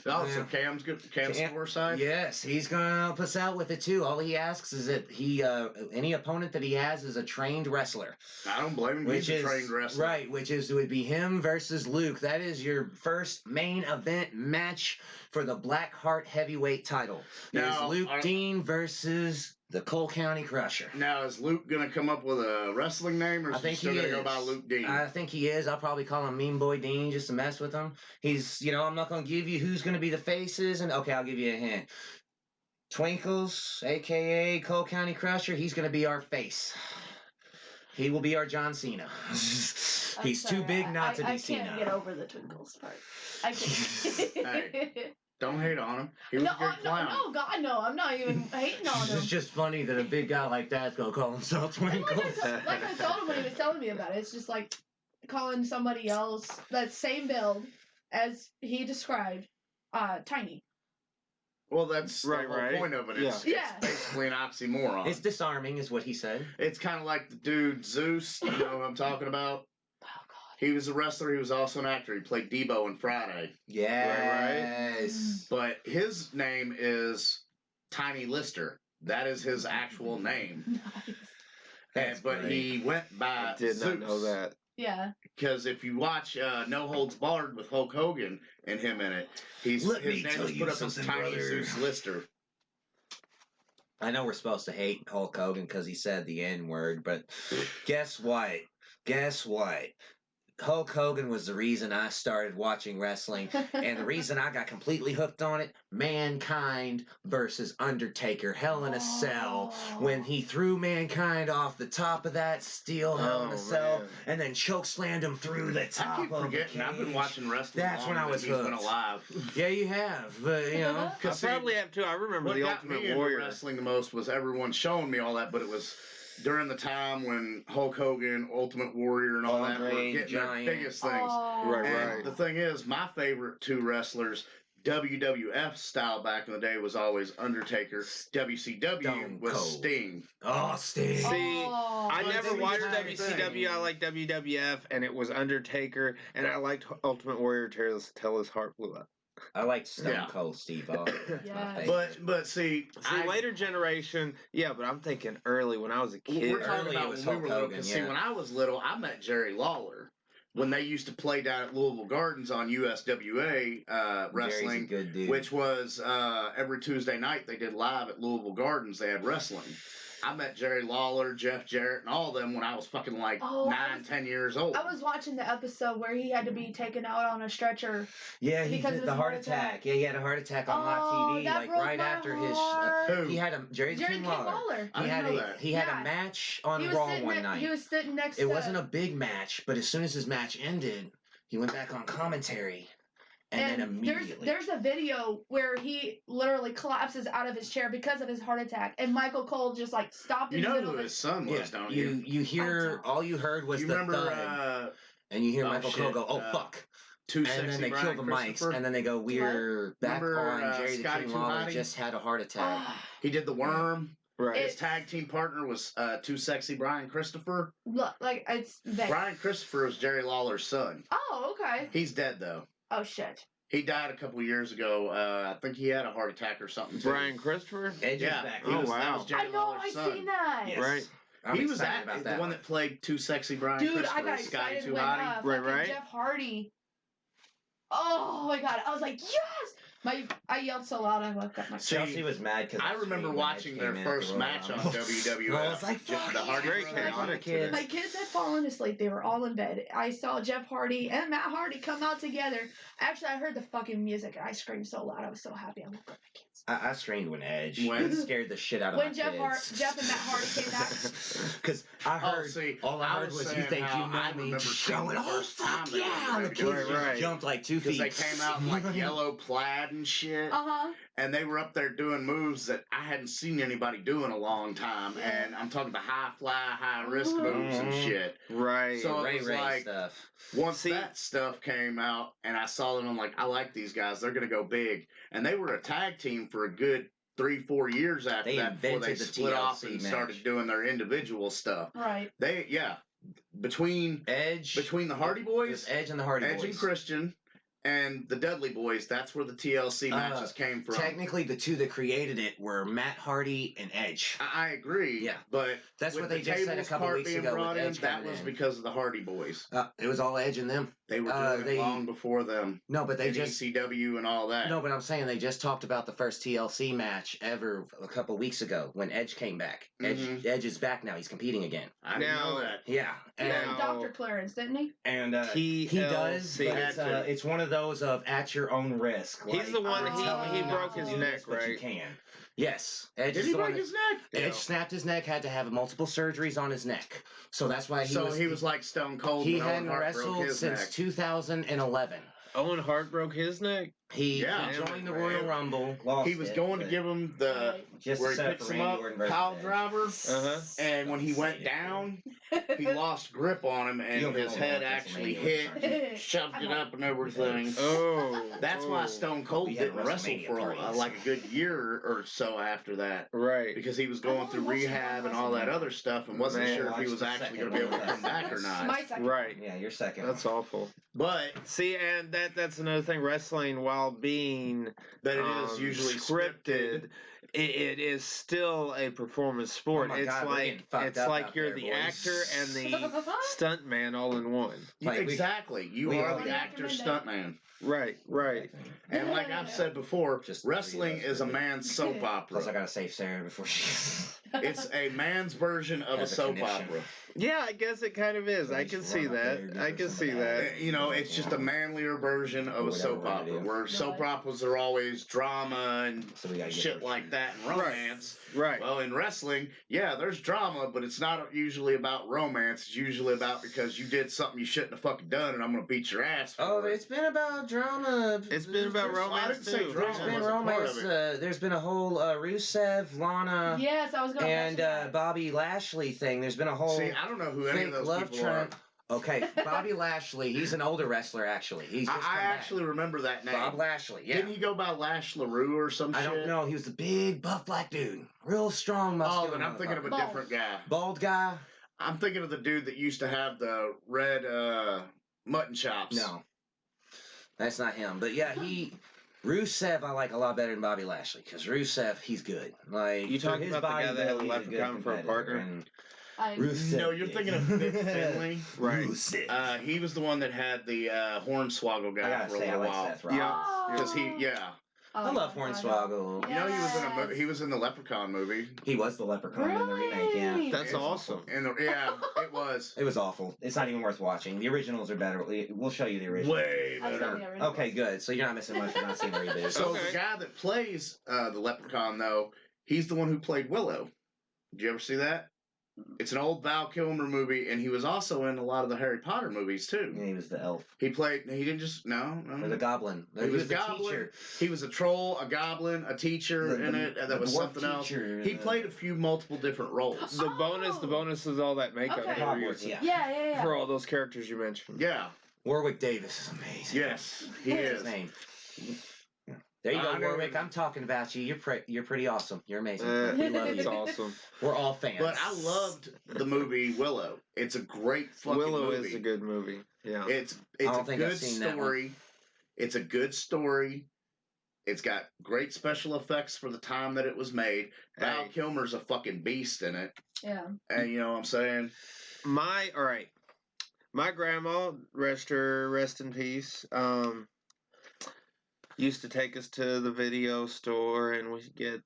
Oh, Yeah. so Cam's good. Cam's store side. Yes, he's gonna help us out with it too. All he asks is that he any opponent that he has is a trained wrestler. I don't blame him. Which He's is a trained wrestler. right, would be him versus Luke. That is your first main event match for the Black Heart Heavyweight title. Now, Is Luke Dean versus the Cole County Crusher. Now, is Luke gonna come up with a wrestling name, or is he still gonna go by Luke Dean? I think he is. I'll probably call him Mean Boy Dean just to mess with him. He's, I'm not gonna give you who's gonna be the faces, and okay, I'll give you a hint. Twinkles, aka Cole County Crusher, he's gonna be our face. He will be our John Cena. He's too big not to be Cena. I can't get over the Twinkles part. I can't. Hey. Don't hate on him. He was No, a good clown. no, God, no. I'm not even hating on him. It's just funny that a big guy like that's gonna call himself And Twinkles. like I told him when he was telling me about it, it's just like calling somebody else that same build as he described, tiny. Well, that's Right, the whole right. point of it. It's Yeah. basically an oxymoron. It's disarming, is what he said. It's kind of like the dude Zeus. You know what I'm talking about? Oh God. He was a wrestler. He was also an actor. He played Debo in Friday. Yes. But his name is Tiny Lister. That is his actual name. Nice. That's But great. he went by I did Zeus. not know that. Yeah. Because if you watch No Holds Barred with Hulk Hogan and him in it, his Let me name tell is you put up as something, Tiny brother. Zeus Lister. I know we're supposed to hate Hulk Hogan because he said the N-word, but guess what? Guess what? Hulk Hogan was the reason I started watching wrestling, and the reason I got completely hooked on it, Mankind versus Undertaker, Hell in a Cell, when he threw Mankind off the top of that steel Hell in a Oh, Cell, man. and then chokeslammed him through the I top keep of the forgetting. I've been cage. watching wrestling That's when longer I was than he's been hooked. alive. Yeah, you have, but I Cause see, probably have too. I remember what the got me Ultimate into Warrior. wrestling the most was everyone showing me all that, but it was during the time when Hulk Hogan, Ultimate Warrior, and all that were Andre getting Giant. their biggest things. Right, And right. the thing is, my favorite two wrestlers, WWF style back in the day, was always Undertaker. WCW Stone was Cold. Sting. Oh, Sting. See, I But never see, watched that's the WCW. thing. I liked WWF, and it was Undertaker, and I liked Ultimate Warrior till his heart blew up. I like Stone Yeah. Cold Steve Austin. That's my Yes. favorite. But see, See, later generation, yeah, but I'm thinking early when I was a kid. we're talking Early, about it was when we Hulk were little. Hogan, 'Cause see, yeah. when I was little, I met Jerry Lawler when they used to play down at Louisville Gardens on USWA Jerry's a wrestling, good dude. which was every Tuesday night they did live at Louisville Gardens. They had wrestling. I met Jerry Lawler, Jeff Jarrett, and all of them when I was fucking like Oh, 9-10 years old. I was watching the episode where he had to be taken out on a stretcher. Yeah, he because did of the his heart heart attack. attack. Yeah, he had a heart attack on live Oh, TV, that like broke right my after his. heart. Who? He had a Jerry the Jerry King King Lawler. Lawler. I He had didn't know a that. he had Yeah. a match on He was Raw sitting one night. He was sitting next It to. wasn't a big match, but as soon as his match ended, he went back on commentary, and then immediately. there's a video where he literally collapses out of his chair because of his heart attack, and Michael Cole just like stopped You in the know middle who of his his. son was, don't you? You hear I don't. all you heard was You the remember thud, and you hear oh, Michael Cole shit, go, "Oh fuck." Too And Sexy then they kill Brian the mics, Christopher? and then they go, "We're back Remember, on Jerry the Scotty King Too Lawler Hotty? just had a heart attack." He did the worm. Right. His tag team partner was Too Sexy Brian Christopher. Look, like it's vague. Brian Christopher is Jerry Lawler's son. Oh, okay. He's dead though. Oh shit. He died a couple years ago. I think he had a heart attack or something. Too. Brian Christopher? Edge is Yeah. back. He Oh, was, wow. That was Jerry I know. Lawler's I son. seen that. Yes. Right. I'm he was excited about the that one that played Too Sexy Brian Dude, Christopher, I got Scotty excited Too when Hottie. Right. Jeff Hardy. Oh my god! I was like, yes! I yelled so loud I woke up my. See, Chelsea was mad because I remember watching their first match on WWF. I was like, the fuck Hardy Very Brothers. chaotic kids. My kids had fallen asleep. They were all in bed. I saw Jeff Hardy and Matt Hardy come out together. Actually, I heard the fucking music and I screamed so loud. I was so happy. I woke up my kids. I strained when Edge. When? It scared the shit out of When my Jeff kids. Jeff and Matt Hardy came back. Because I heard, all I heard was, you think you know me, showing, oh, fuck yeah, and the kids just jumped like 2 feet. Because they came out in like yellow plaid and shit. Uh-huh. And they were up there doing moves that I hadn't seen anybody do in a long time. And I'm talking about high fly, high risk moves and shit. Right. So Ray it was Ray like, stuff. once that stuff came out and I saw them, I'm like, I like these guys. They're going to go big. And they were a tag team for a good 3-4 years after that before they split off and started doing their individual stuff. Right. Between the Hardy Boys, Edge and the Hardy Boys. Edge and Christian, and the Dudley Boys, that's where the TLC matches came from. Technically, the two that created it were Matt Hardy and Edge. I agree. Yeah. But that's with what they the just said a couple part weeks being ago. brought With in, Edge that was because of the Hardy Boys. It was all Edge and them. They were doing it long before them. No, but they and just ECW and all that. No, but I'm saying they just talked about the first TLC match ever a couple weeks ago when Edge came back. Edge is back now. He's competing again. I didn't know that. Yeah. He had Dr. Clarence, didn't he? And he does, but it's one of those of at your own risk. He's like, the one he broke his neck, but you right? can. Yes. Edge Did is he the break one his neck? Edge snapped his neck, had to have multiple surgeries on his neck. So that's why he was like Stone Cold. He when Owen hadn't Hart wrestled broke his since neck. 2011. Owen Hart broke his neck? He joined the Royal Rumble. He was going to give him the where he picks him up, pile driver, and when he went down, he lost grip on him, and his head actually hit, shoved it up and everything. Oh, that's why Stone Cold didn't wrestle for like a good year or so after that, right? Because he was going through rehab and all that other stuff, and wasn't sure if he was actually going to be able to come back or not. Right? Yeah, you're second. That's awful. But see, and that's another thing. Wrestling, while being that it is usually scripted, it is still a performance sport. It's like you're the actor and the stunt man all in one. Exactly. You are the actor stunt man. Right. And like I've said before, wrestling is a man's soap opera. Plus, I gotta save Sarah before she. It's a man's version of a soap opera. Yeah, I guess it kind of is. I can see that. I can see that. You know, it's just a manlier version of a soap opera, where soap operas are always drama and shit like that and romance. Right. Well, in wrestling, yeah, there's drama, but it's not usually about romance. It's usually about because you did something you shouldn't have fucking done, and I'm gonna beat your ass. It's been about drama. It's been about romance too. There's been romance. There's been a whole Rusev, Lana. Yes, I was going to mention that. Bobby Lashley thing. There's been a whole. See, I don't know who any of those people are. Okay, Bobby Lashley. He's an older wrestler, actually. I actually remember that name. Bob Lashley. Yeah. Didn't he go by Lash LaRue or some shit? I don't know. He was the big buff black dude, real strong, muscular. Oh, then I'm thinking of a different guy. Bald guy. I'm thinking of the dude that used to have the red mutton chops. No, that's not him. But yeah, Rusev I like a lot better than Bobby Lashley because Rusev, he's good. Like you talking about the guy that had a leprechaun for a partner? Rusev, no, you're thinking of Vic Finley, right? Rusev. He was the one that had the Hornswoggle guy for a little while. Yeah, because I love Hornswoggle. You know, he was in the Leprechaun movie. He was the Leprechaun in the remake. Yeah, that's awesome. It was. It was awful. It's not even worth watching. The originals are better. We'll show you the originals. Way better. Okay, good. So you're not missing much for not seeing the reboots. So the guy that plays the Leprechaun, though, he's the one who played Willow. Did you ever see that? It's an old Val Kilmer movie, and he was also in a lot of the Harry Potter movies too. Yeah, he was the elf. He didn't just no. Or the goblin. He was a goblin. Teacher. He was a troll, a goblin, a teacher in it, and that was something else. He played multiple different roles. The bonus is all that makeup Yeah. for all those characters you mentioned. Yeah. Warwick Davis is amazing. Yes, he is. His name. There you go, Warwick. I'm talking about you. You're pretty awesome. You're amazing. We love you. It's awesome. We're all fans. But I loved the movie Willow. It's a great fucking movie. Willow is a good movie. Yeah. It's a good story. It's a good story. It's got great special effects for the time that it was made. Val Hey. Kilmer's a fucking beast in it. Yeah. And you know what I'm saying? My grandma, rest in peace, used to take us to the video store and we'd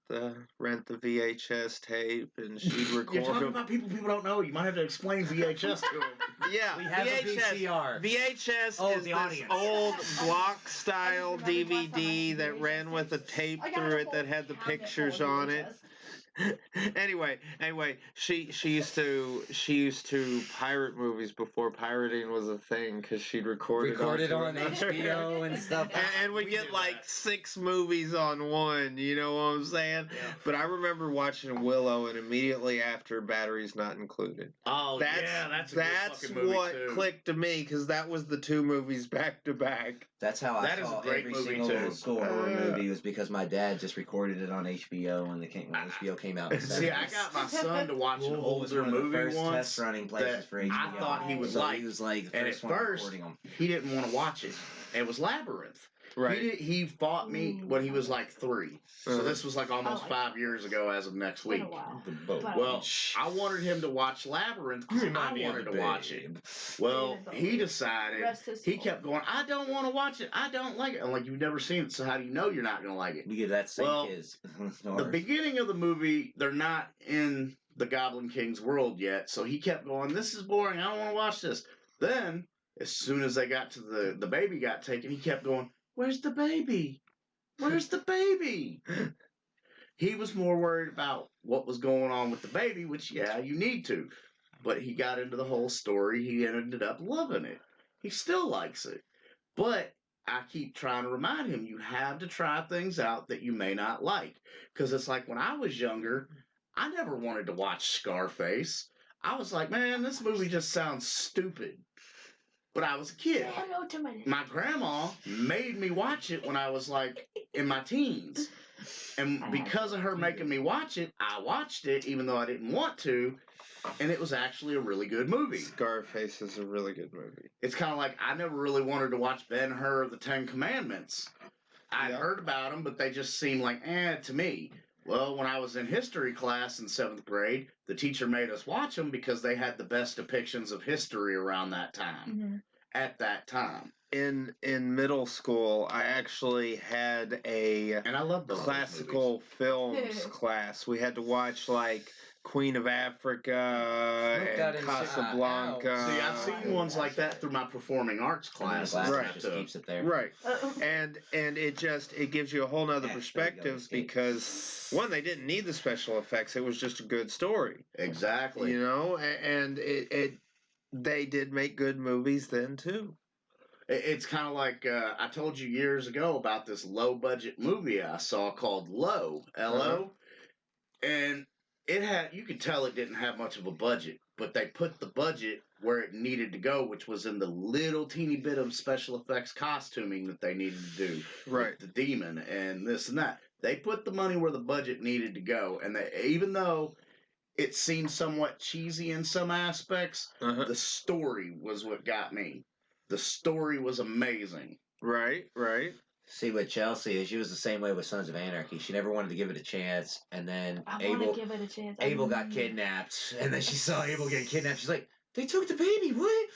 rent the VHS tape and she'd record You're talking them. about people don't know. You might have to explain VHS to them. Yeah, We have a VCR. VHS Oh, is the this audience. old block style I just remembered last time I DVD had that VHS ran with a tape I got through a it that whole had the cabinet full of pictures on it. VHS. anyway, she used to pirate movies before pirating was a thing because she'd record Recorded it on onto another- HBO and stuff. and we We get did like that. 6 movies on one, you know what I'm saying? Yeah. But I remember watching Willow and immediately after Batteries Not Included. Oh, that's a good That's fucking movie what too. clicked to me because that was the 2 movies back to back. That's how I That is saw a great every movie, single too. old school horror movie was because my dad just recorded it on HBO when HBO came out. In the See, I 70s. got my son to watch an Louisville was older one of the movie first once test running places that for HBO. I thought he would so like. he was like the And at first one first, recording them. he didn't want to watch it. It was Labyrinth. Right. He fought me Ooh. when he was like 3. So Uh-huh. this was like almost Oh, 5 years ago as of next It's been week. a while. The boat. But- Well, I wanted him to watch Labyrinth because I wanted to watch it. Well, David he Bowie. decided, Rest his he soul. kept going, I don't want to watch it. I don't like it. I'm like, you've never seen it, so how do you know you're not going to like it? You get that same Well, kids. The beginning of the movie, they're not in the Goblin King's world yet, so he kept going, this is boring, I don't want to watch this. Then, as soon as they got to the baby got taken, he kept going, where's the baby? Where's the baby? He was more worried about what was going on with the baby, which, yeah, you need to. But he got into the whole story. He ended up loving it. He still likes it. But I keep trying to remind him, you have to try things out that you may not like. Because it's like when I was younger, I never wanted to watch Scarface. I was like, man, this movie just sounds stupid. But I was a kid. Say hello to my My grandma made me watch it when I was like in my teens. And because of her making me watch it, I watched it even though I didn't want to. And it was actually a really good movie. Scarface is a really good movie. It's kind of like I never really wanted to watch Ben-Hur of the 10 Commandments. I'd Yeah. heard about them, but they just seemed like, to me. Well, when I was in history class in 7th grade, the teacher made us watch them because they had the best depictions of history around that time. Mm-hmm. At that time. In middle school, I actually had a And I love those classical films class. We had to watch like Queen of Africa got and in- Casablanca. See, I've seen ones like that through my performing arts classes. Right. Just keeps it there. Right. And it gives you a whole nother Yeah, perspective there you go, escape. because one, they didn't need the special effects. It was just a good story. Exactly. You know, and they did make good movies then too. It's kind of like I told you years ago about this low budget movie I saw called Low, L-O. And you could tell it didn't have much of a budget, but they put the budget where it needed to go, which was in the little teeny bit of special effects costuming that they needed to do. Right. With the demon and this and that. They put the money where the budget needed to go. And even though it seemed somewhat cheesy in some aspects, Uh-huh. the story was what got me. The story was amazing. Right. See, with Chelsea, she was the same way with Sons of Anarchy. She never wanted to give it a chance, and then I want Abel to give it a chance. Abel got kidnapped, and then she saw Abel get kidnapped. She's like, "They took the baby, what?"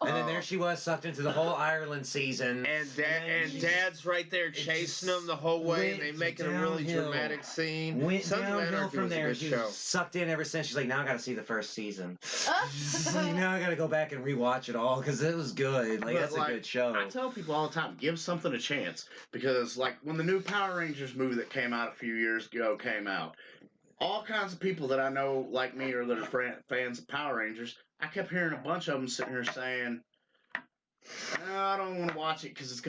And then there she was, sucked into the whole Ireland season. And then Dad's right there chasing them the whole way, and they went make it a really downhill. dramatic scene. Went Sons of downhill Anarchy from was a there. good She show. was sucked in ever since. She's like, now I got to see the first season. She's like, now I got to go back and rewatch it all because it was good. Like But, that's like, a good show. I tell people all the time, give something a chance. Because, like, when the new Power Rangers movie that came out a few years ago came out, all kinds of people that I know, like me, or that are fans of Power Rangers, I kept hearing a bunch of them sitting here saying, no, I don't want to watch it because it's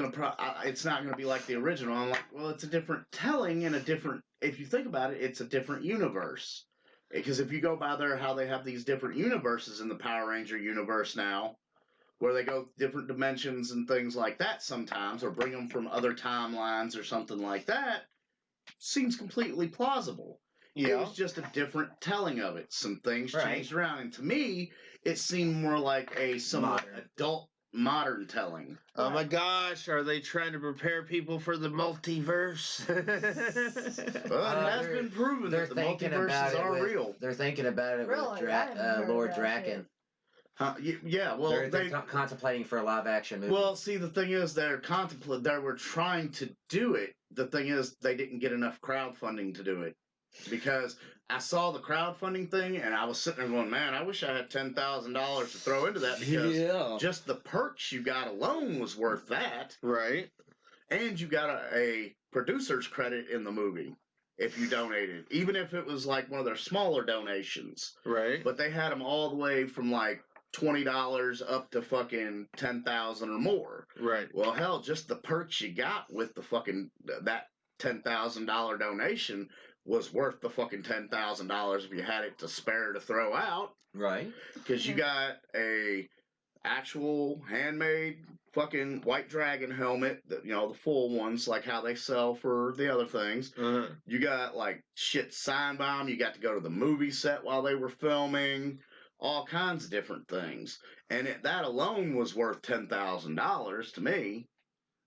not going to be like the original. I'm like, well, it's a different telling and if you think about it, it's a different universe. Because if you go by there, how they have these different universes in the Power Ranger universe now, where they go different dimensions and things like that sometimes, or bring them from other timelines or something like that, seems completely plausible. It Yeah. was just a different telling of it. Some things Right. changed around. And to me, it seemed more like a somewhat Modern. adult modern telling. Oh my gosh, are they trying to prepare people for the multiverse? Well, it has been proven They're that the thinking about multiverses it are with, real. They're thinking about it Really? with I haven't heard Lord that Draken. shit. Yeah, well, They're contemplating for a live action movie. well, see, the thing is, they were trying to do it. The thing is, they didn't get enough crowdfunding to do it. Because I saw the crowdfunding thing, and I was sitting there going, man, I wish I had $10,000 to throw into that, because just the perks you got alone was worth that. Right. And you got a producer's credit in the movie if you donated, even if it was like one of their smaller donations. Right. But they had them all the way from like $20 up to fucking $10,000 or more. Right. Well, hell, just the perks you got with the fucking that $10,000 donation was worth the fucking $10,000 if you had it to spare to throw out. Right. Because you got a actual handmade fucking white dragon helmet, the full ones, like how they sell for the other things. Uh-huh. You got like shit signed by them. You got to go to the movie set while they were filming. All kinds of different things. And that alone was worth $10,000 to me.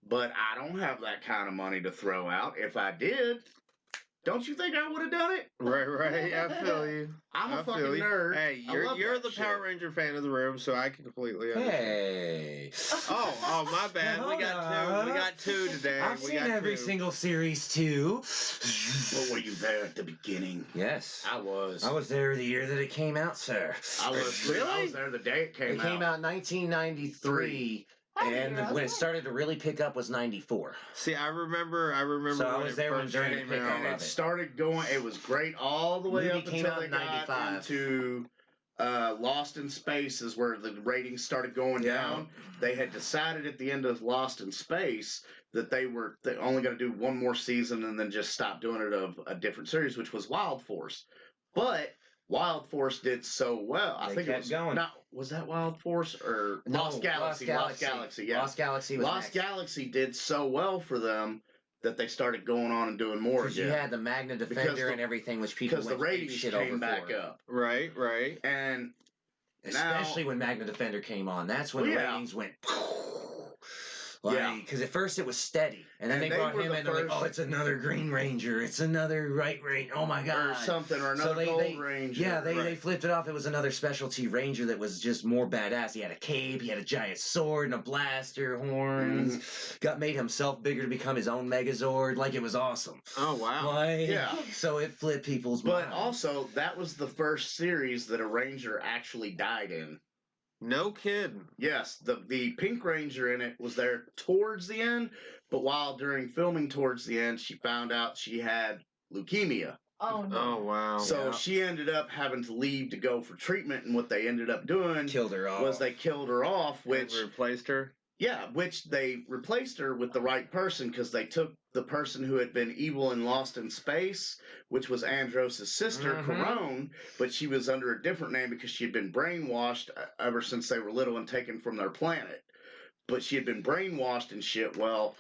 But I don't have that kind of money to throw out. If I did, don't you think I would have done it? Right. I feel you. I'm a I fucking feel you. nerd. Hey, I you're love you're that the shit. Power Ranger fan of the room, so I can completely understand. Hey. Oh, my bad. We got two today. I've we seen got every two. single series too. But were you there at the beginning? Yes. I was. I was there the year that it came out, sir. I was there the day it came It came out in 1993, and when it started to really pick up was 94. See, I remember. So I when was it there when first during the came pickup out. And of it it. started going. It was great all the way Movie up came until out they in got 95. into Lost in Space, is where the ratings started going down. They had decided at the end of Lost in Space that they were only going to do one more season and then just stop doing it of a different series, which was Wild Force. But Wild Force did so well. I They think it kept was going. not. Was that Wild Force or No, Lost Galaxy? Lost Galaxy. Yeah. Lost Galaxy was Lost next. Galaxy did so well for them that they started going on and doing more Because again. you had the Magna Defender and everything, which people because the went ape ratings shit came over back for. up. Right. And Especially when Magna Defender came on. That's when Well, the yeah. ratings went. Yeah. Because at first it was steady, and then And they they brought were him the in. They're like, first- oh, it's another Green Ranger. It's another Right Ranger. Oh my god. or something, or So another Gold Ranger. Yeah, they Right. flipped it off. It was another specialty ranger that was just more badass. He had a cape, he had a giant sword and a blaster, horns. Made himself bigger to become his own Megazord. Like, it was awesome. Oh wow. Like, Yeah. So it flipped people's But minds. also, that was the first series that a Ranger actually died in. No kidding. Yes, the Pink Ranger in it was there towards the end, but while during filming towards the end, she found out she had leukemia. Oh no. Oh wow. So Yeah. she ended up having to leave to go for treatment, and what they ended up doing Killed her off. was they killed her off, which And replaced her. which they replaced her with the right person, because they took the person who had been evil and Lost in Space, which was Andros' sister, Mhm. Corone, but she was under a different name because she had been brainwashed ever since they were little and taken from their planet. But she had been brainwashed and shit. Well,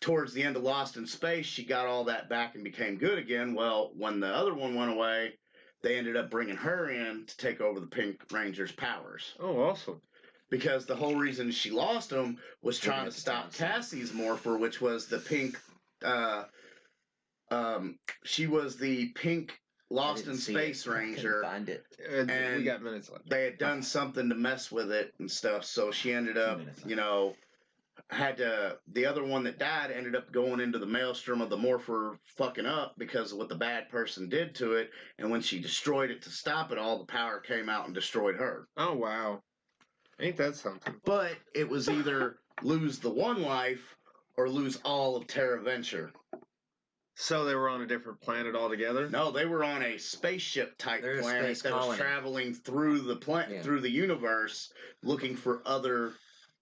towards the end of Lost in Space, she got all that back and became good again. Well, when the other one went away, they ended up bringing her in to take over the Pink Ranger's powers. Oh, awesome. Because the whole reason she lost him was trying to at the stop time, so- Cassie's morpher, which was the pink. She was the pink I Lost didn't in see Space it. I couldn't Ranger. find it. We And got minutes left. They had done something to mess with it and stuff, so she ended up, minutes had to. The other one that died ended up going into the maelstrom of the morpher fucking up because of what the bad person did to it. And when she destroyed it to stop it, all the power came out and destroyed her. Oh wow. Ain't that something? But it was either lose the one life or lose all of Terra Venture. So they were on a different planet altogether? No, they were on a spaceship type They're a planet space that was colony. traveling through the Yeah. through the universe, looking for other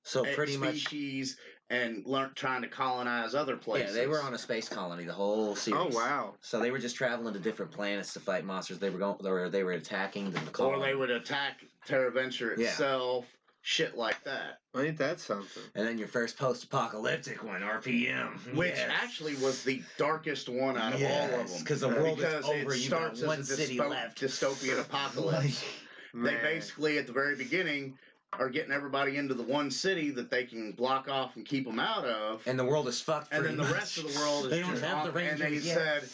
So pretty much, species and trying to colonize other places. yeah, they were on a space colony the whole series. Oh wow. So they were just traveling to different planets to fight monsters. They were attacking the or colony. they would attack Terra Venture Yeah. itself, shit like that. Ain't that something? And then your first post-apocalyptic one, RPM, Which yes. actually was the darkest one out of all of them. because the world Because is over. it You starts got one as a city left. dystopian apocalypse. They Man. basically, at the very beginning, are getting everybody into the one city that they can block off and keep them out of. And the world is fucked. And then the pretty rest much. of the world is They don't just have on, the and they Rangers yet. said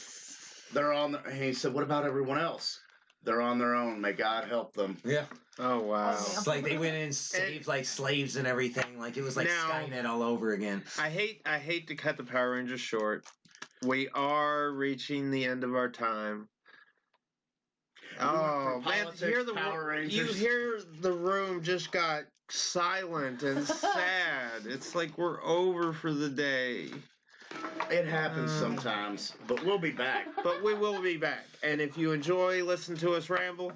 they're on the, and he said, what about everyone else? They're on their own. May God help them. Yeah. Oh wow. It's like they went in and saved like slaves and everything. Like it was like Now- Skynet all over again. I hate to cut the Power Rangers short. We are reaching the end of our time. We went Oh from man, politics, hear the Power you Rangers. hear the room just got silent and sad. It's like we're over for the day. It happens sometimes, but we'll be back. But we will be back. And if you enjoy listening to us ramble,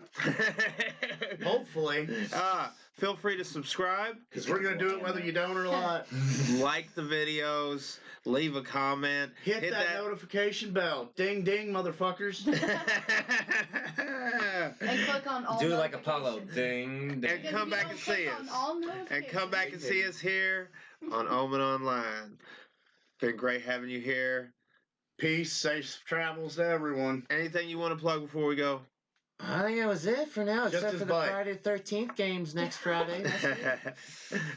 Hopefully, feel free to subscribe, because we're going to do it whether you don't or not. like the videos, leave a comment, Hit that notification bell. Ding, ding, motherfuckers. And click on all. Do like Apollo. notifications. Ding, ding. And come back and see Click us. on all And notifications. come back and see us here on OmEn Online. Been great having you here. Peace, safe travels to everyone. Anything you want to plug before we go? I think that was it for now, Just except his for the butt. Friday the 13th games next Friday.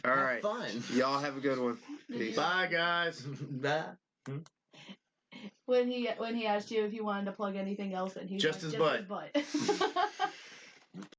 All Have right. fun. Y'all have a good one. Peace. Bye, guys. Bye. When he asked you if you wanted to plug anything else, and he's Just like, his just his butt.